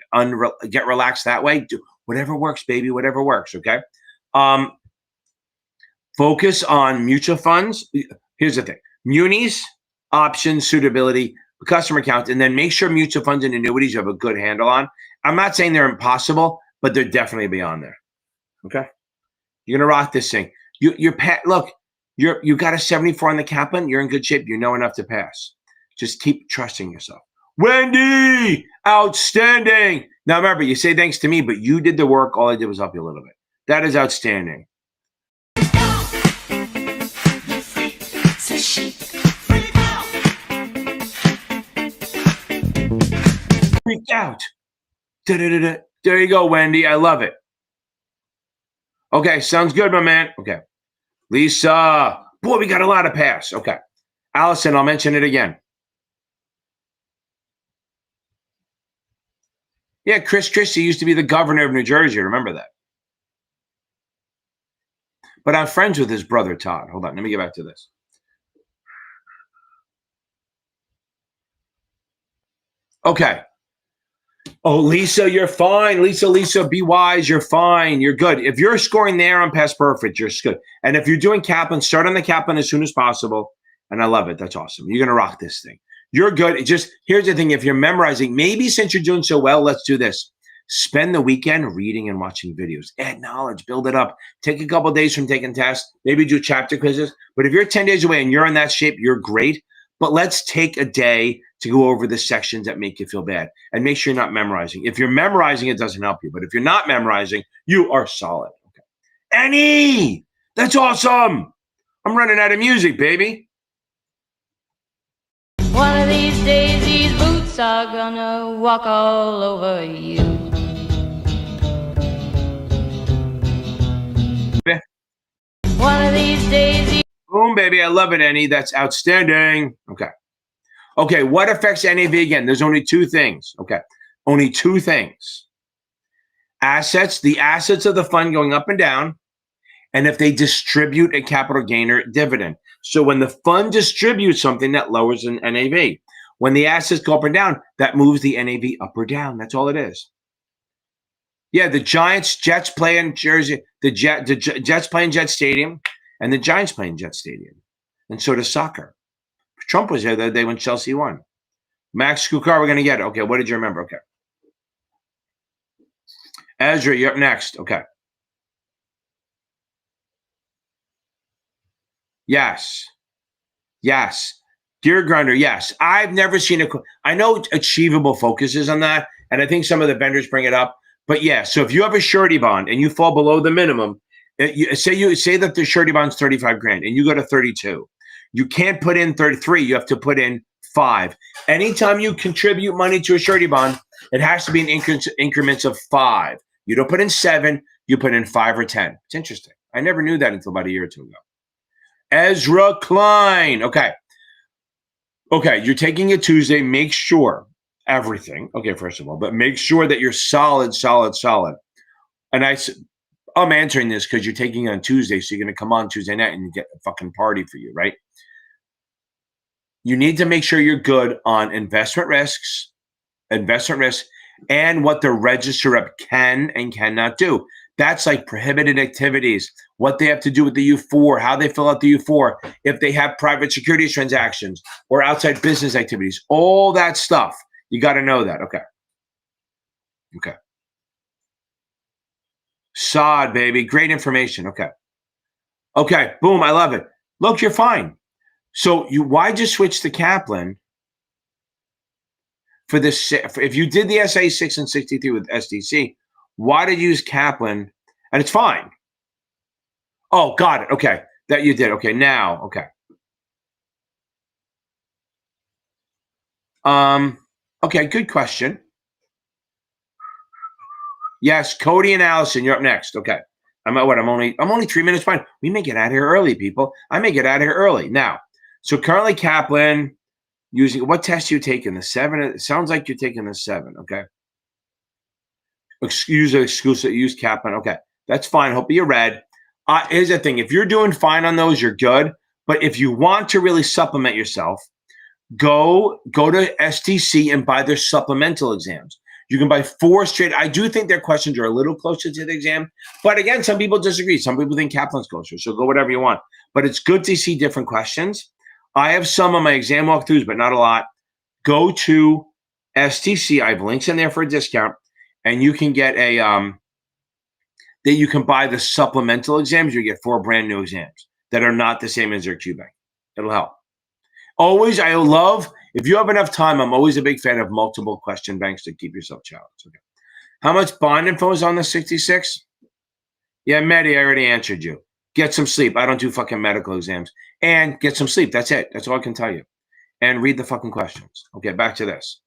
relaxed that way, do whatever works, baby, whatever works, okay? Focus on mutual funds. Here's the thing. Munis, options, suitability, customer count, and then make sure mutual funds and annuities you have a good handle on. I'm not saying they're impossible, but they're definitely beyond there. Okay? You're gonna rock this thing. Look, you got a 74 on the Kaplan, you're in good shape, you know enough to pass. Just keep trusting yourself. Wendy, outstanding. Now remember, you say thanks to me, but you did the work. All I did was help you a little bit. That is outstanding. Freak out. Da-da-da-da. There you go, Wendy. I love it. Okay, sounds good, my man. Okay. Lisa. Boy, we got a lot of pass. Okay. Allison, I'll mention it again. Yeah, Chris Christie used to be the governor of New Jersey. Remember that. But I'm friends with his brother, Todd. Hold on. Let me get back to this. Okay. Oh, Lisa, you're fine. Lisa, be wise. You're fine. You're good. If you're scoring there on past perfect, you're good. And if you're doing Kaplan, start on the Kaplan as soon as possible. And I love it. That's awesome. You're going to rock this thing. You're good. Here's the thing. If you're memorizing, maybe since you're doing so well, let's do this. Spend the weekend reading and watching videos. Add knowledge. Build it up. Take a couple of days from taking tests. Maybe do chapter quizzes. But if you're 10 days away and you're in that shape, you're great. But let's take a day to go over the sections that make you feel bad. And make sure you're not memorizing. If you're memorizing, it doesn't help you. But if you're not memorizing, you are solid. Okay. Annie! That's awesome! I'm running out of music, baby. One of these days, these boots are gonna walk all over you. One of these days. Boom, baby. I love it, Annie. That's outstanding. Okay. Okay, what affects NAV again? There's only 2 things. Okay. Only 2 things. Assets, the assets of the fund going up and down, and if they distribute a capital gain or dividend. So when the fund distributes something, that lowers an NAV. When the assets go up and down, that moves the NAV up or down. That's all it is. Yeah, the Jets play in Jersey. The Jets play in Jet Stadium, and the Giants play in Jet Stadium. And so does soccer. Trump was there the day when Chelsea won. Max Kukar, we're going to get it. Okay, what did you remember? Okay. Ezra, you're up next. Okay. Yes. Dear Grunder, yes. I've never seen I know achievable focuses on that, and I think some of the vendors bring it up. But yeah, so if you have a surety bond and you fall below the minimum, say that the surety bond's 35 grand and you go to 32. You can't put in 33. You have to put in 5. Anytime you contribute money to a surety bond, it has to be in increments of 5. You don't put in 7. You put in 5 or 10. It's interesting. I never knew that until about a year or 2 ago. Ezra Klein. Okay, you're taking it Tuesday. Make sure everything. Okay, first of all, but make sure that you're solid. And I'm answering this because you're taking it on Tuesday, so you're going to come on Tuesday night and get a fucking party for you, right? You need to make sure you're good on investment risks, and what the register rep can and cannot do. That's like prohibited activities, what they have to do with the U4, how they fill out the U4, if they have private securities transactions or outside business activities, all that stuff. You got to know that. Okay. Okay. Sod, baby. Great information. Okay. Okay. Boom. I love it. Look, you're fine. So why just switch to Kaplan for this? If you did the SA 6 and 63 with SDC, why did you use Kaplan? And it's fine. Oh, got it. Okay. That you did. Okay. Now, okay. Okay. Good question. Yes, Cody and Allison, you're up next. Okay. I'm only 3 minutes behind. We may get out of here early, people. I may get out of here early. Now, so currently Kaplan using, what test are you taking? The 7? It sounds like you're taking the 7. Okay. Use Kaplan. Okay. That's fine. Hope you read. Here's the thing. If you're doing fine on those, you're good. But if you want to really supplement yourself, go to STC and buy their supplemental exams. You can buy 4 straight. I do think their questions are a little closer to the exam. But again, some people disagree. Some people think Kaplan's closer. So go whatever you want. But it's good to see different questions. I have some on my exam walkthroughs, but not a lot. Go to STC. I have links in there for a discount. And you can get that you can buy the supplemental exams. You get 4 brand new exams that are not the same as their QBank. It'll help. Always, I love, if you have enough time, I'm always a big fan of multiple question banks to keep yourself challenged. Okay. How much bond info is on the 66? Yeah, Medi, I already answered you. Get some sleep. I don't do fucking medical exams. And get some sleep. That's it. That's all I can tell you. And read the fucking questions. Okay, back to this.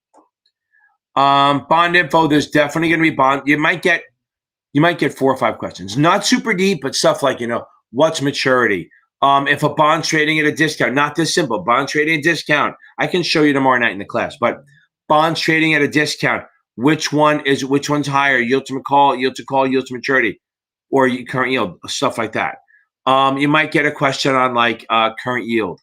Bond info, there's definitely going to be bond. You might get 4 or 5 questions. Not super deep, but stuff like, what's maturity? If a bond's trading at a discount, not this simple, bond trading at a discount. I can show you tomorrow night in the class, but bonds trading at a discount, which one's higher? Yield to call, yield to maturity, or current yield, stuff like that. You might get a question on like current yield,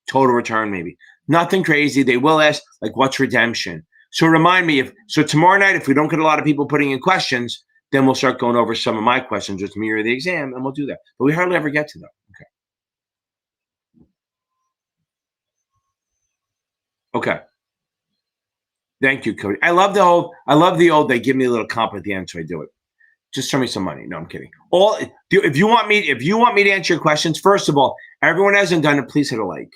total return, maybe. Nothing crazy. They will ask like, what's redemption? So remind me, so tomorrow night, if we don't get a lot of people putting in questions, then we'll start going over some of my questions, just mirror the exam, and we'll do that. But we hardly ever get to them. Okay. Thank you, Cody. I love the old, they give me a little comp at the end, so I do it. Just show me some money. No, I'm kidding. If you want me to answer your questions, first of all, everyone hasn't done it, please hit a like.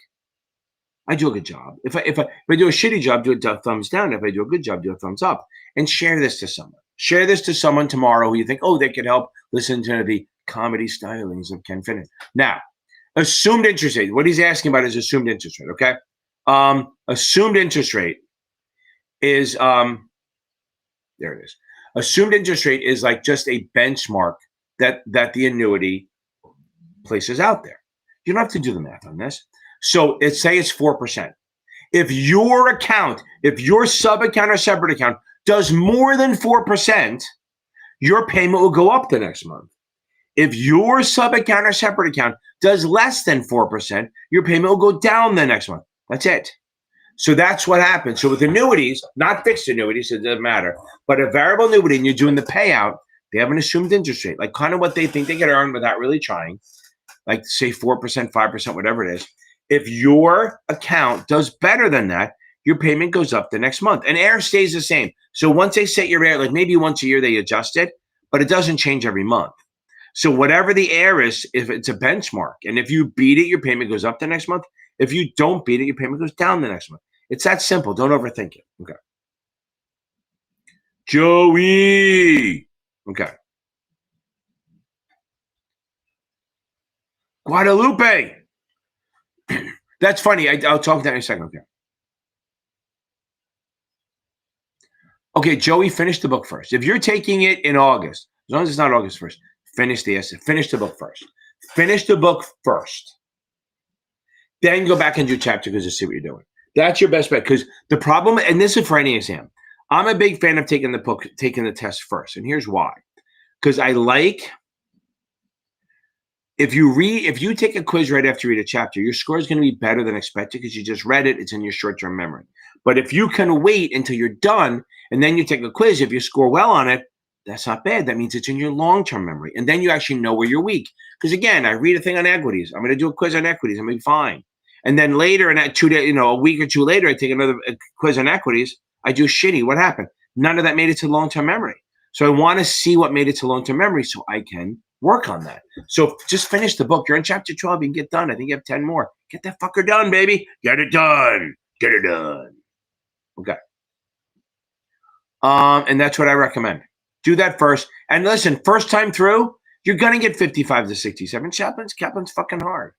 I do a good job. If I do a shitty job, do a thumbs down. If I do a good job, do a thumbs up. And share this to someone. Share this to someone tomorrow who you think, they could help listen to the comedy stylings of Ken Finnan. Now, assumed interest rate. What he's asking about is assumed interest rate, okay? Assumed interest rate is, there it is. Assumed interest rate is like just a benchmark that the annuity places out there. You don't have to do the math on this. So say it's 4%. If your sub-account or separate account does more than 4%, your payment will go up the next month. If your sub-account or separate account does less than 4%, your payment will go down the next month. That's it. So that's what happens. So with annuities, not fixed annuities, it doesn't matter, but a variable annuity and you're doing the payout, they have an assumed interest rate, like kind of what they think they can earn without really trying, like say 4%, 5%, whatever it is. If your account does better than that, your payment goes up the next month. And AIR stays the same. So once they set your AIR, like maybe once a year they adjust it, but it doesn't change every month. So whatever the AIR is, if it's a benchmark, and if you beat it, your payment goes up the next month. If you don't beat it, your payment goes down the next month. It's that simple. Don't overthink it. Okay. Joey. Okay. Guadalupe. That's funny. I'll talk to that in a second. Okay. Okay, Joey, finish the book first. If you're taking it in August, as long as it's not August 1st, finish the essay. Finish the book first. Finish the book first. Then go back and do chapter because to see what you're doing. That's your best bet. Because the problem, and this is for any exam, I'm a big fan of taking the test first. And here's why. Because I like if you take a quiz right after you read a chapter, your score is going to be better than expected because you just read it. It's in your short-term memory. But if you can wait until you're done and then you take a quiz, if you score well on it, that's not bad. That means it's in your long-term memory. And then you actually know where you're weak. Because again, I read a thing on equities. I'm going to do a quiz on equities. I'm going to be fine. And then later in that 2 days, a week or two later, I take another quiz on equities. I do shitty. What happened? None of that made it to long-term memory. So I want to see what made it to long-term memory so I can work on that. So just finish the book. You're in chapter 12. You can get done. I think you have 10 more. Get that fucker done, baby. Get it done. Get it done. Okay. And that's what I recommend. Do that first. And listen, first time through, you're going to get 55 to 67. Kaplan's fucking hard.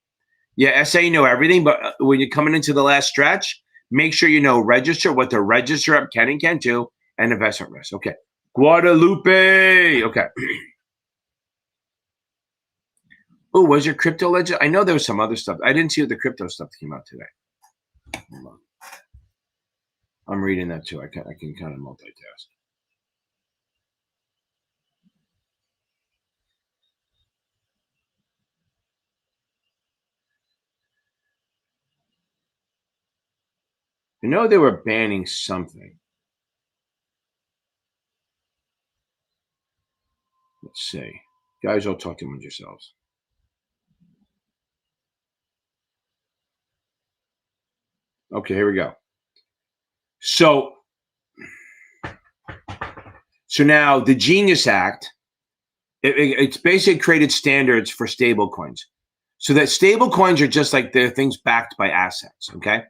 Yeah, essay, you know everything. But when you're coming into the last stretch, make sure you know what the register up can and can't do, and investment risk. Okay. Guadalupe. Okay. Oh, was your crypto ledger? I know there was some other stuff. I didn't see what the crypto stuff came out today. Hold on. I'm reading that too. I can kind of multitask. You know they were banning something. Let's see. Guys, all talk among yourselves. Okay, here we go. So now the Genius Act, it's basically created standards for stable coins. So that stable coins are just like they're things backed by assets, okay?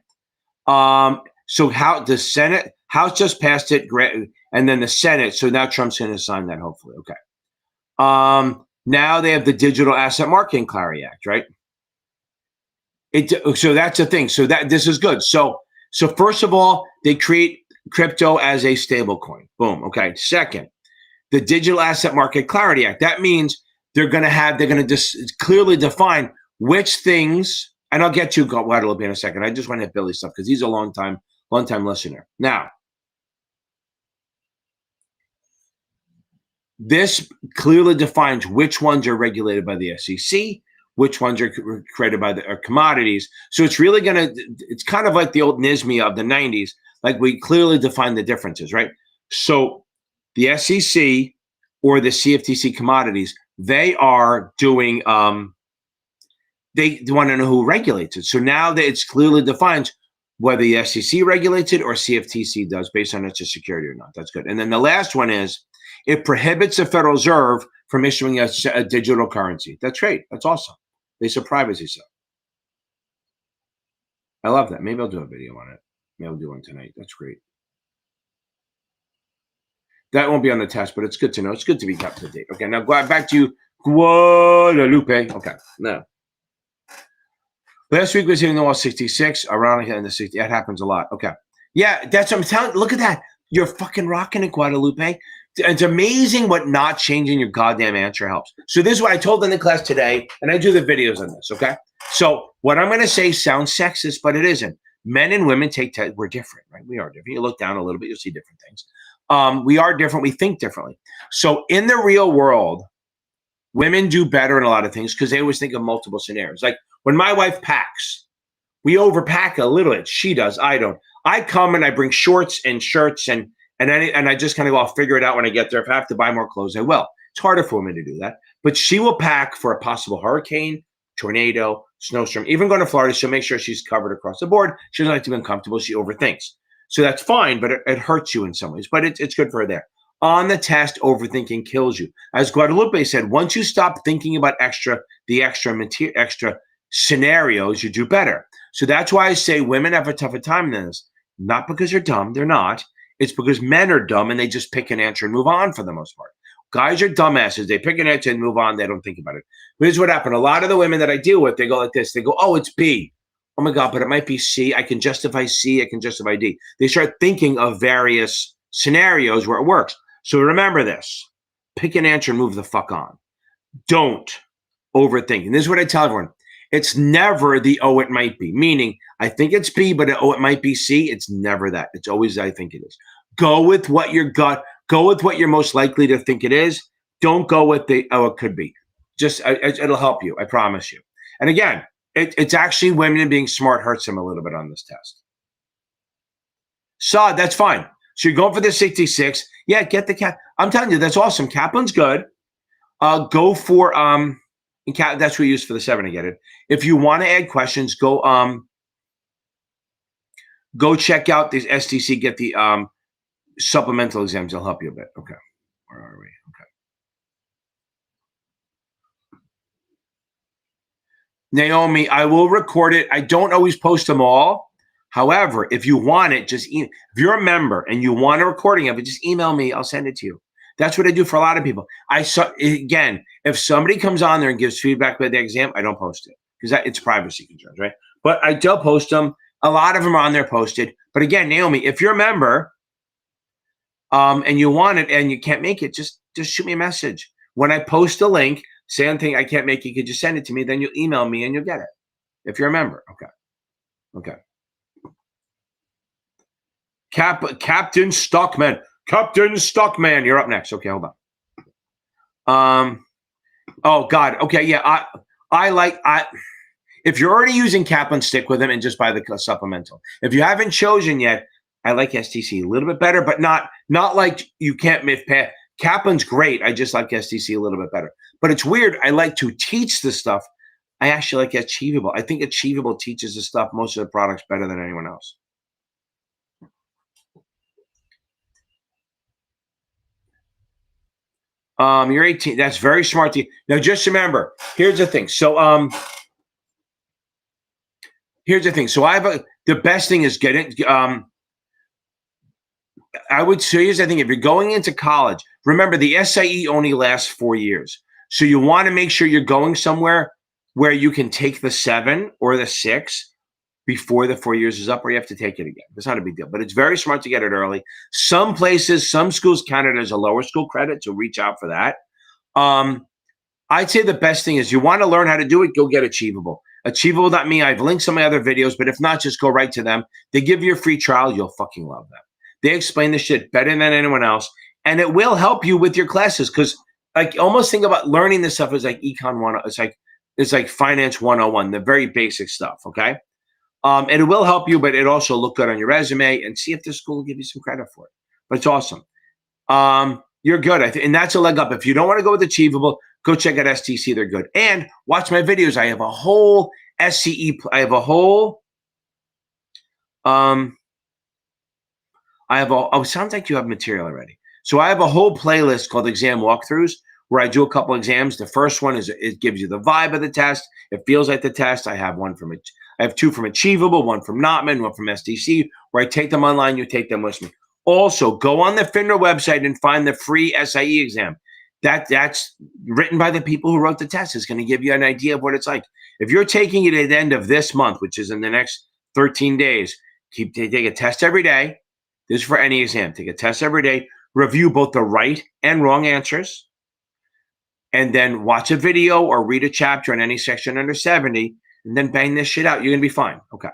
So how the Senate, House just passed it, and then the Senate, so now Trump's going to sign that hopefully, okay. Now they have the Digital Asset Market Clarity Act, right? So that's the thing. So this is good. So first of all, they create crypto as a stable coin. Boom. Okay. Second, the Digital Asset Market Clarity Act. That means they're going to just clearly define which things, and I'll get to Guadalupe in a second. I just want to hit Billy's stuff because he's a long time listener. Now, this clearly defines which ones are regulated by the SEC, which ones are created by the commodities. So it's really it's kind of like the old NISME of the 90s. Like we clearly define the differences, right? So the SEC or the CFTC commodities, they are doing, they want to know who regulates it. So now that it's clearly defined whether the SEC regulates it or CFTC does based on it's a security or not. That's good. And then the last one is it prohibits the Federal Reserve from issuing a digital currency. That's great. That's awesome. Basic privacy stuff. I love that. Maybe I'll do a video on it. Maybe I'll do one tonight. That's great. That won't be on the test, but it's good to know. It's good to be kept to date. Okay, now back to you, Guadalupe. Okay, now. Last week was hitting the wall 66, around in the 60. That happens a lot. Okay. Yeah, that's what I'm telling you. Look at that. You're fucking rocking it, Guadalupe. It's amazing what not changing your goddamn answer helps. So this is what I told in the class today, and I do the videos on this, okay? So what I'm going to say sounds sexist, but it isn't. Men and women take tests. We're different, right? We are different. You look down a little bit, you'll see different things. We are different. We think differently. So in the real world, women do better in a lot of things because they always think of multiple scenarios. Like when my wife packs, we overpack a little bit. She does. I don't. I come and I bring shorts and shirts and I just kind of go, I'll figure it out when I get there. If I have to buy more clothes, I will. It's harder for women to do that. But she will pack for a possible hurricane, tornado, snowstorm. Even going to Florida, she'll make sure she's covered across the board. She doesn't like to be uncomfortable. She overthinks. So that's fine, but it hurts you in some ways. But it's good for her there. On the test, overthinking kills you. As Guadalupe said, once you stop thinking about extra scenarios, you do better. So that's why I say women have a tougher time than this. Not because they're dumb. They're not. It's because men are dumb and they just pick an answer and move on for the most part. Guys are dumbasses. They pick an answer and move on. They don't think about it. But here's what happened. A lot of the women that I deal with, they go like this. They go, oh, it's B. Oh, my God, but it might be C. I can justify C. I can justify D. They start thinking of various scenarios where it works. So remember this. Pick an answer and move the fuck on. Don't overthink. And this is what I tell everyone. It's never the, oh, it might be. Meaning, I think it's B, but oh, it might be C. It's never that. It's always I think it is. Go with what your gut. Go with what you're most likely to think it is. Don't go with the, oh, it could be. Just it'll help you. I promise you. And again, it's actually women being smart hurts them a little bit on this test. So that's fine. So you're going for the 66. Yeah, get the cap. I'm telling you, that's awesome. Kaplan's good. Go for that's what we use for the 7 to get it. If you want to add questions, go check out these STC. Get the supplemental exams. They'll help you a bit. Okay, where are we? Okay. Naomi, I will record it. I don't always post them all. However, if you want it, if you're a member and you want a recording of it, just email me. I'll send it to you. That's what I do for a lot of people. Again, if somebody comes on there and gives feedback about the exam, I don't post it because it's privacy concerns, right? But I do post them. A lot of them are on there posted. But again, Naomi, if you're a member and you want it and you can't make it, just shoot me a message. When I post a link, say anything I can't make it, you could just send it to me. Then you'll email me and you'll get it. If you're a member, okay. Captain Stockman. Captain Stockman, you're up next. Okay, hold on. Oh God. Okay, yeah. If you're already using Kaplan, stick with him and just buy the supplemental. If you haven't chosen yet, I like STC a little bit better, but not like you can't miss. Kaplan's great. I just like STC a little bit better. But it's weird. I like to teach this stuff. I actually like Achievable. I think Achievable teaches this stuff, most of the products, better than anyone else. You're 18. That's very smart. Now, just remember, here's the thing. So, here's the thing. So the best thing is get it. I would say, here's the thing. If you're going into college, remember the SIE only lasts 4 years. So you want to make sure you're going somewhere where you can take the 7 or the 6 before the 4 years is up, or you have to take it again. It's not a big deal, but it's very smart to get it early. Some places, some schools count it as a lower school credit, so reach out for that. I'd say the best thing is you want to learn how to do it, go get Achievable. Achievable.me, I've linked some of my other videos, but if not, just go right to them. They give you a free trial. You'll fucking love them. They explain this shit better than anyone else, and it will help you with your classes because like almost think about learning this stuff as like Econ 101. It's like Finance 101, the very basic stuff, okay? And it will help you, but it also look good on your resume and see if the school will give you some credit for it. But it's awesome. You're good. And that's a leg up. If you don't want to go with Achievable, go check out STC. They're good. And watch my videos. I have a whole SCE. I have a whole, sounds like you have material already. So I have a whole playlist called Exam Walkthroughs where I do a couple exams. The first one is it gives you the vibe of the test. It feels like the test. I have 2 from Achievable, 1 from Notman, 1 from SDC, where I take them online, you take them with me. Also, go on the FINRA website and find the free SIE exam. That's written by the people who wrote the test. It's going to give you an idea of what it's like. If you're taking it at the end of this month, which is in the next 13 days, take a test every day. This is for any exam. Take a test every day. Review both the right and wrong answers. And then watch a video or read a chapter in any section under 70. And then bang this shit out. You're going to be fine. Okay.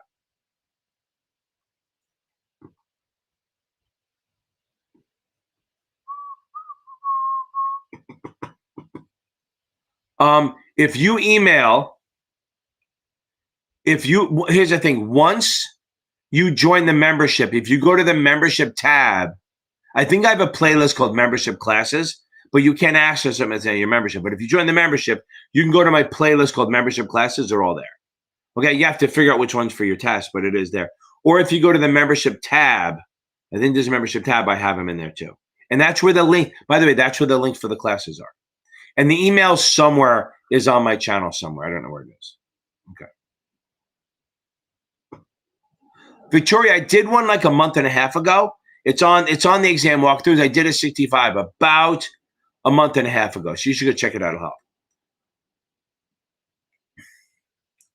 Here's the thing. Once you join the membership, if you go to the membership tab, I think I have a playlist called membership classes, but you can't access them as your membership. But if you join the membership, you can go to my playlist called membership classes. They're all there. Okay, you have to figure out which one's for your test, but it is there. Or if you go to the membership tab, I think there's a membership tab, I have them in there too. And that's where the link, by the way, that's where the links for the classes are. And the email somewhere is on my channel somewhere. I don't know where it is. Okay. Victoria, I did one like a month and a half ago. It's on the exam walkthroughs. I did a 65 about a month and a half ago. So you should go check it out. It'll help.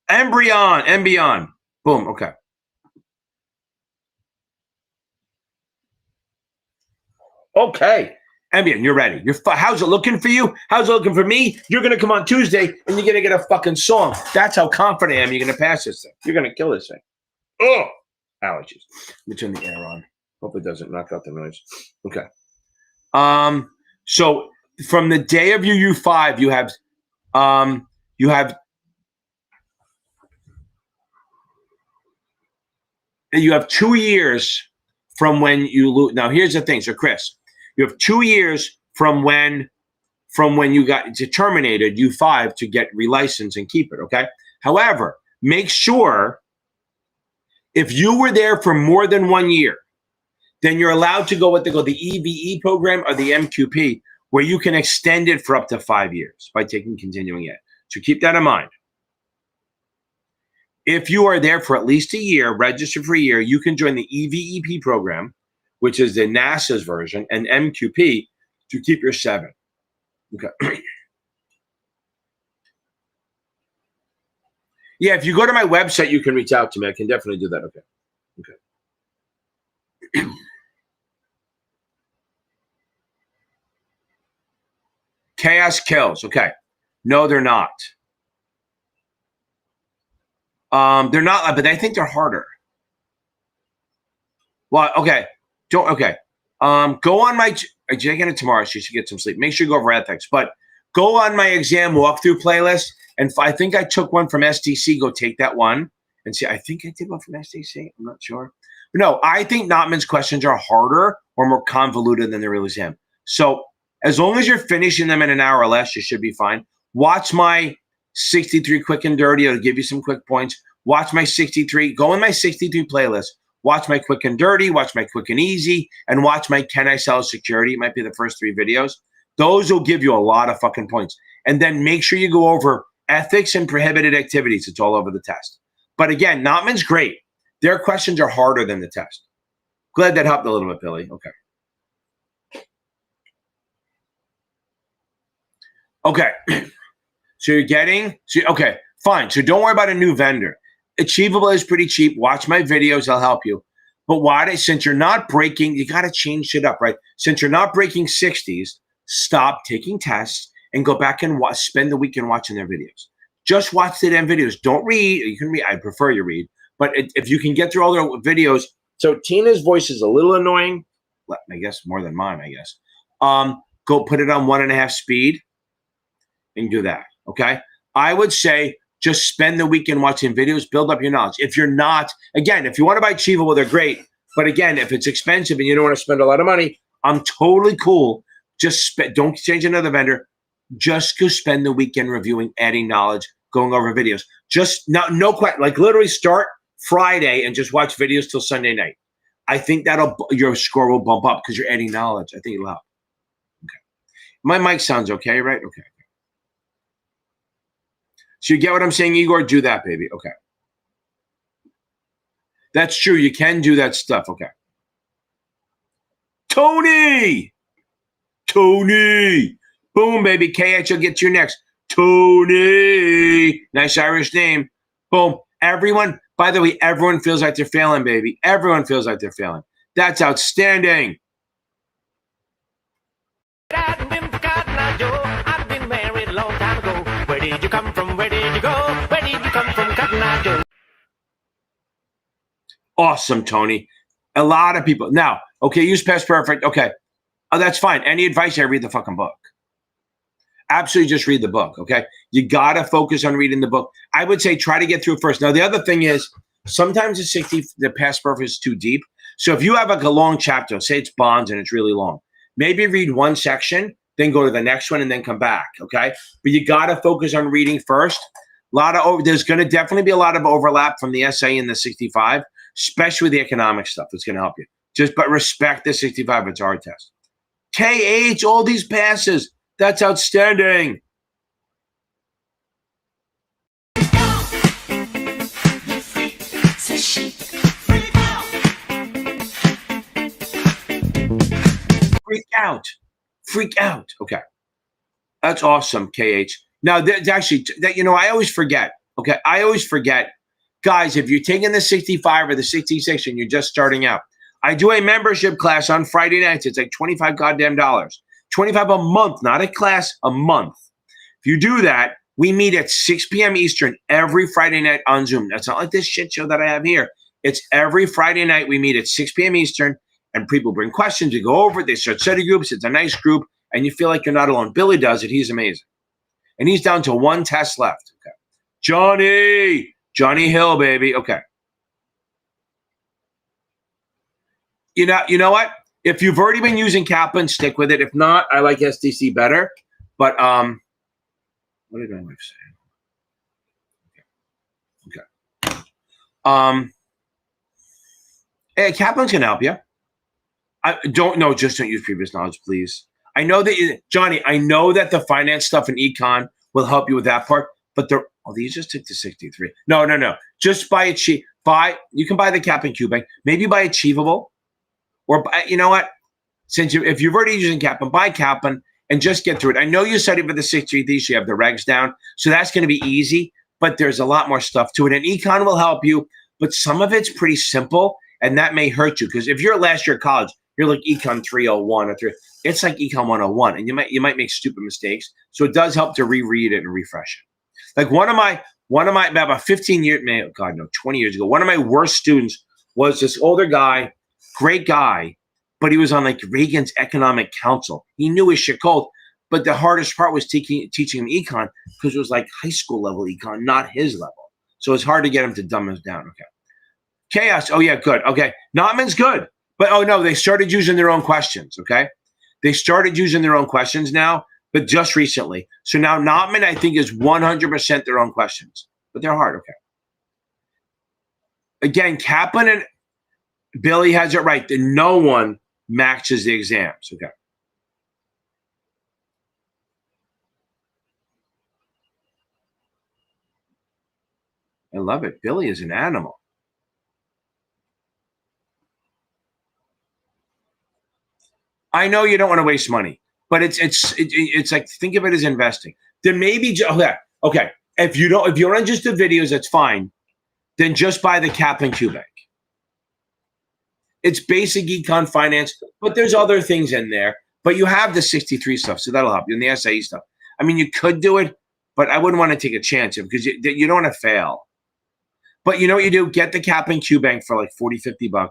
Embryon. Boom. Okay. Okay. Embryon, you're ready. How's it looking for you? How's it looking for me? You're going to come on Tuesday and you're going to get a fucking song. That's how confident I am you're going to pass this thing. You're going to kill this thing. Oh, allergies. Let me turn the air on. Hope it doesn't knock out the noise. Okay. So from the day of your U5, you have You have 2 years from when you lose. Now, here's the thing. So, Chris, you have 2 years from when you got terminated, U5, to get relicensed and keep it. Okay. However, make sure if you were there for more than 1 year, then you're allowed to go what they call the EVE program or the MQP, where you can extend it for up to 5 years by taking continuing ed. So keep that in mind. If you are there for at least a year, registered for a year, you can join the EVEP program, which is the NASAA's version, and MQP to keep your 7. Okay. Yeah, if you go to my website, you can reach out to me. I can definitely do that. Okay. Okay. Chaos kills. Okay. No, they're not. They're not, but I think they're harder. Well, okay. Okay. Go on my, I'm taking it tomorrow, so you should get some sleep. Make sure you go over ethics, but go on my exam walkthrough playlist. And I think I took one from STC. Go take that one and see. I think I did one from STC. I'm not sure. But no, I think Notman's questions are harder or more convoluted than the real exam. So as long as you're finishing them in an hour or less, you should be fine. Watch my 63 quick and dirty. It'll give you some quick points. Watch my 63. Go in my 63 playlist. Watch my quick and dirty. Watch my quick and easy. And watch my Can I Sell Security. It might be the first 3 videos. Those will give you a lot of fucking points. And then make sure you go over ethics and prohibited activities. It's all over the test. But again, Notman's great. Their questions are harder than the test. Glad that helped a little bit, Billy. Okay. Okay. So you're getting, okay, fine. So don't worry about a new vendor. Achievable is pretty cheap. Watch my videos. I'll help you. But since you're not breaking, you got to change shit up, right? Since you're not breaking 60s, stop taking tests and go back and spend the weekend watching their videos. Just watch the damn videos. Don't read. You can read. I prefer you read. But if you can get through all their videos. So Tina's voice is a little annoying. I guess more than mine, I guess. Go put it on 1.5 speed and do that, okay? I would say just spend the weekend watching videos, build up your knowledge. If you're not, again, if you want to buy Achievable, they're great. But again, if it's expensive and you don't want to spend a lot of money, I'm totally cool. Just don't change another vendor. Just go spend the weekend reviewing, adding knowledge, going over videos. Just no question. Like literally start Friday and just watch videos till Sunday night. I think your score will bump up because you're adding knowledge. I think it'll help. Okay. My mic sounds okay, right? Okay. So you get what I'm saying, Igor? Do that, baby. Okay. That's true. You can do that stuff. Okay. Tony! Boom, baby. KH will get you next. Tony! Nice Irish name. Boom. Everyone, by the way, everyone feels like they're failing, baby. Everyone feels like they're failing. That's outstanding. I've been forgotten now, Joe. I've been married a long time ago. Where did you come from? Where did you go? Where did you come from, Cotton Eye Joe? Awesome, Tony. A lot of people. Now, okay, use past perfect. Okay. Oh, that's fine. Any advice? I read the fucking book. Absolutely just read the book, okay? You got to focus on reading the book. I would say try to get through it first. Now, the other thing is sometimes the past perfect is too deep. So if you have like a long chapter, say it's bonds and it's really long, maybe read one section, then go to the next one and then come back, okay? But you got to focus on reading first. There's going to definitely be a lot of overlap from the essay and the 65, especially the economic stuff. It's going to help you. But respect the 65. It's our test. KH, all these passes. That's outstanding. Freak out. Okay. That's awesome, KH. Now, I always forget. Okay. I always forget. Guys, if you're taking the 65 or the 66 and you're just starting out, I do a membership class on Friday nights. It's like $25 goddamn dollars. $25 a month, not a class, a month. If you do that, we meet at 6 p.m. Eastern every Friday night on Zoom. That's not like this shit show that I have here. It's every Friday night we meet at 6 p.m. Eastern, and people bring questions. We go over it. They start study groups. It's a nice group, and you feel like you're not alone. Billy does it. He's amazing. And he's down to one test left. Okay. Johnny Hill, baby. Okay. You know what? If you've already been using Kaplan, stick with it. If not, I like SDC better. But what did my wife say? Okay. Hey, Kaplan's gonna help you. Just don't use previous knowledge, please. I know that Johnny, I know that the finance stuff and econ will help you with that part, but these just took to 63. No. Just buy you can buy the Kaplan Cubank, maybe buy Achievable, or you know what? If you've already using Kaplan, buy Kaplan and just get through it. I know you studied for the 63, so you have the regs down, so that's going to be easy, but there's a lot more stuff to it. And econ will help you, but some of it's pretty simple, and that may hurt you because if you're last year of college, you're like econ 301 or 3. It's like econ 101, and you might make stupid mistakes. So it does help to reread it and refresh it. Like one of my about 15 years, 20 years ago, one of my worst students was this older guy, great guy, but he was on like Reagan's Economic Council. He knew his shit cold, but the hardest part was teaching him econ because it was like high school level econ, not his level. So it's hard to get him to dumb us down. Okay. Chaos. Oh yeah, good. Okay. Notman's good. But oh no, they started using their own questions. Okay. They started using their own questions now, but just recently. So now Notman, I think, is 100% their own questions, but they're hard. Okay. Again, Kaplan and Billy has it right that no one matches the exams. Okay. I love it. Billy is an animal. I know you don't want to waste money, but it's like, think of it as investing. Then maybe okay. If you don't just do videos, that's fine. Then just buy the Kaplan Cubank. It's basic econ finance, but there's other things in there. But you have the 63 stuff, so that'll help you, and the SAE stuff. I mean, you could do it, but I wouldn't want to take a chance because you don't want to fail. But you know what you do? Get the Kaplan Cubank for like $40, $50.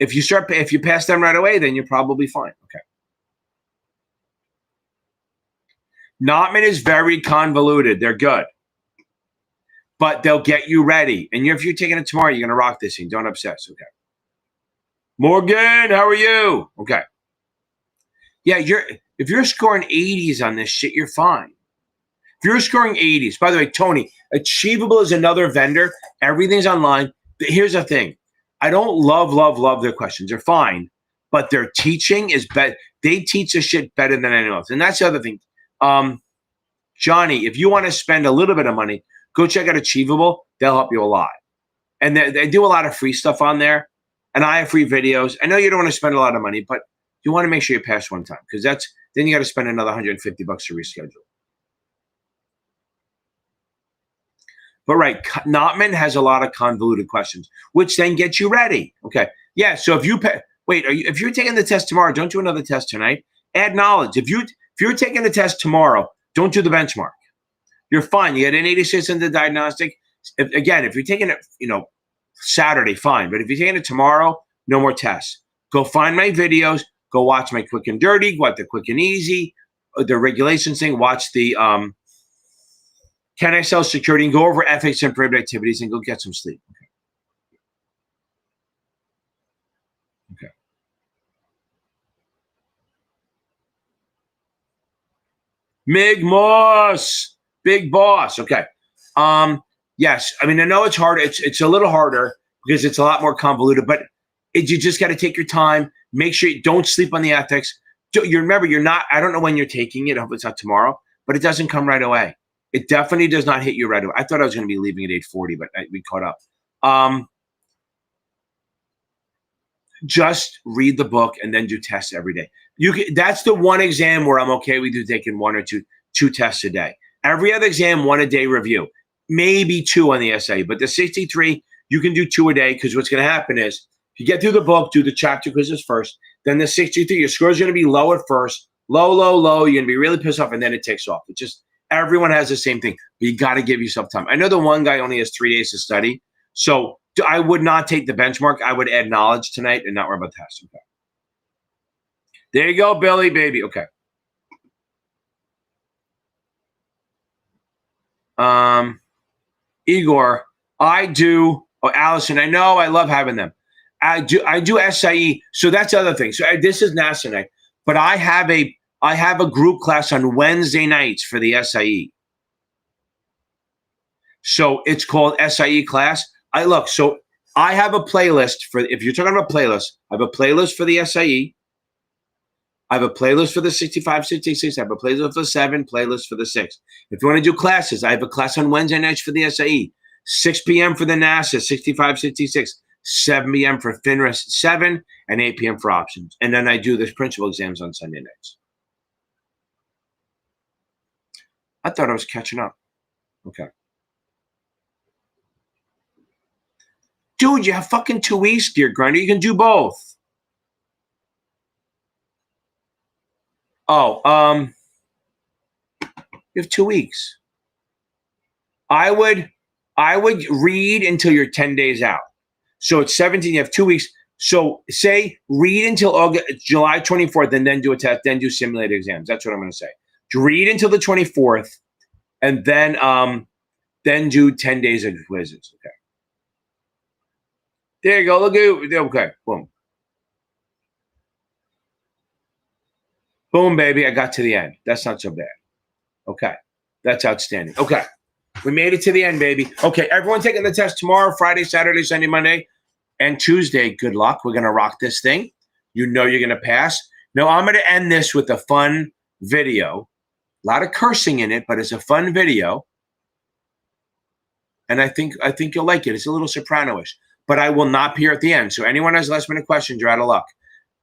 If you pass them right away, then you're probably fine. Okay. Notman is very convoluted. They're good, but they'll get you ready. And if you're taking it tomorrow, you're gonna rock this thing. Don't obsess. Okay. Morgan, how are you? Okay. Yeah, if you're scoring 80s on this shit, you're fine. If you're scoring 80s, by the way, Tony, Achievable is another vendor. Everything's online. But here's the thing. I don't love their questions. They're fine, but their teaching is better. They teach the shit better than anyone else. And that's the other thing. Johnny, if you want to spend a little bit of money, go check out Achievable. They'll help you a lot. And they do a lot of free stuff on there. And I have free videos. I know you don't want to spend a lot of money, but you want to make sure you pass one time because then you got to spend another $150 to reschedule. But right, Notman has a lot of convoluted questions, which then gets you ready. Okay, yeah. So if you're taking the test tomorrow, don't do another test tonight. Add knowledge. If you're taking the test tomorrow, don't do the benchmark. You're fine. You get an 86 in the diagnostic. If you're taking it, Saturday, fine. But if you're taking it tomorrow, no more tests. Go find my videos. Go watch my quick and dirty. Go watch the quick and easy, the regulations thing. Watch the can I sell security and go over ethics and prohibited activities and go get some sleep. Okay. Mig Moss, big boss. Okay. Yes. I mean, I know it's hard. It's a little harder because it's a lot more convoluted, but you just got to take your time. Make sure you don't sleep on the ethics. Remember, you're not, I don't know when you're taking it. I hope it's not tomorrow, but it doesn't come right away. It definitely does not hit you right away. I thought I was going to be leaving at 8:40, but we caught up. Just read the book and then do tests every day. That's the one exam where I'm okay with you taking one or two tests a day. Every other exam, 1 a day review, maybe 2 on the SAE, but the 63, you can do 2 a day because what's going to happen is if you get through the book, do the chapter quizzes first, then the 63, your score is going to be low at first, low. You're going to be really pissed off, and then it takes off. It just everyone has the same thing, but you got to give yourself time. I know the one guy only has 3 days to study, so I would not take the benchmark. I would add knowledge tonight and not worry about tests. Okay. There you go, Billy, baby. Okay. Igor, I do. Oh, Allison, I know. I love having them. I do SIE. So that's the other thing. So this is NASAA night, but I have a group class on Wednesday nights for the SIE. So it's called SIE class. So I have a playlist for, if you're talking about playlists, I have a playlist for the SIE. I have a playlist for the 65, 66. I have a playlist for the 7, playlist for the 6. If you want to do classes, I have a class on Wednesday nights for the SIE, 6 p.m. for the NASAA, 65, 66, 7 p.m. for FINRA 7, and 8 p.m. for options. And then I do the principal exams on Sunday nights. I thought I was catching up. Okay. Dude, you have fucking 2 weeks, dear Grinder. You can do both. Oh, you have 2 weeks. I would read until you're 10 days out. So it's 17, you have 2 weeks. So say read until July 24th and then do a test, then do simulated exams. That's what I'm going to say. Read until the 24th and then do 10 days of quizzes. Okay. There you go. Look at it. Okay. Boom. Boom, baby. I got to the end. That's not so bad. Okay. That's outstanding. Okay. We made it to the end, baby. Okay. Everyone taking the test tomorrow, Friday, Saturday, Sunday, Monday, and Tuesday. Good luck. We're going to rock this thing. You know you're going to pass. Now, I'm going to end this with a fun video. A lot of cursing in it, but it's a fun video. And I think you'll like it. It's a little soprano-ish. But I will not be here at the end. So anyone has last-minute questions, you're out of luck.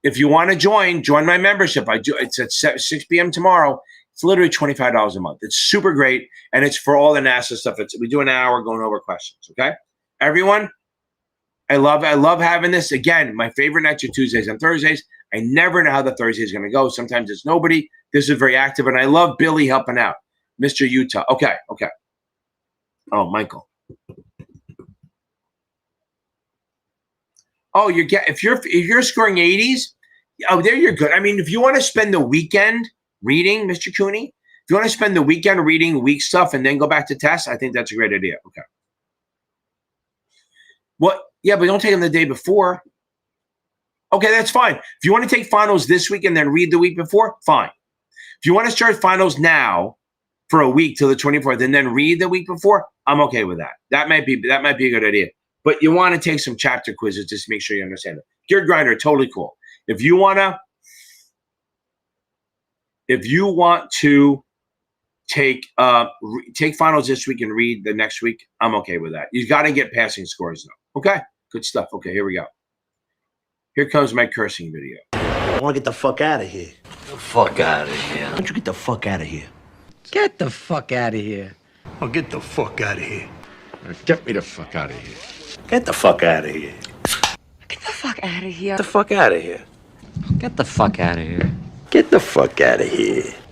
If you want to join my membership. It's at 6 p.m. tomorrow. It's literally $25 a month. It's super great, and it's for all the NASAA stuff. We do an hour going over questions, okay? Everyone, I love having this. Again, my favorite nights are Tuesdays and Thursdays. I never know how the Thursday is going to go. Sometimes it's nobody. This is very active, and I love Billy helping out. Mr. Utah. Okay. Oh, Michael. Oh, if you're scoring 80s, oh, there you're good. I mean, if you want to spend the weekend reading, Mr. Cooney, if you want to spend the weekend reading week stuff and then go back to tests, I think that's a great idea. Okay. What? Yeah, but don't take them the day before. Okay, that's fine. If you want to take finals this week and then read the week before, fine. If you want to start finals now for a week till the 24th and then read the week before, I'm okay with that. That might be a good idea. But you want to take some chapter quizzes just to make sure you understand it. Gear Grinder, totally cool. If you want to take finals this week and read the next week, I'm okay with that. You got to get passing scores though. Okay, good stuff. Okay, here we go. Here comes my cursing video. I want to get the fuck out of here. Get the fuck out of here. Why don't you get the fuck out of here? Get the fuck out of here. Oh, get the fuck out of here. Get me the fuck out of here. Get the fuck out of here. Get the fuck out of here. Get the fuck out of here. Get the fuck out of here. Get the fuck out of here.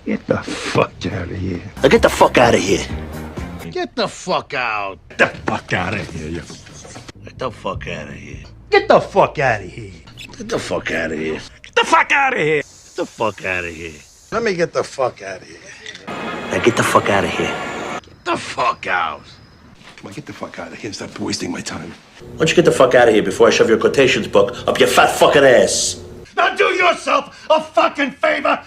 Get the fuck out of here. Now get the fuck out of here. Get the fuck out. Get the fuck out of here. Get the fuck out of here. Get the fuck out of here. Get the fuck out of here. Get the fuck out of here. Get the fuck out of here. Let me get the fuck out of here. Now get the fuck out of here. Get the fuck out. Come on, get the fuck out of here. Stop wasting my time. Why don't you get the fuck out of here before I shove your quotations book up your fat fucking ass? Now do yourself a fucking favor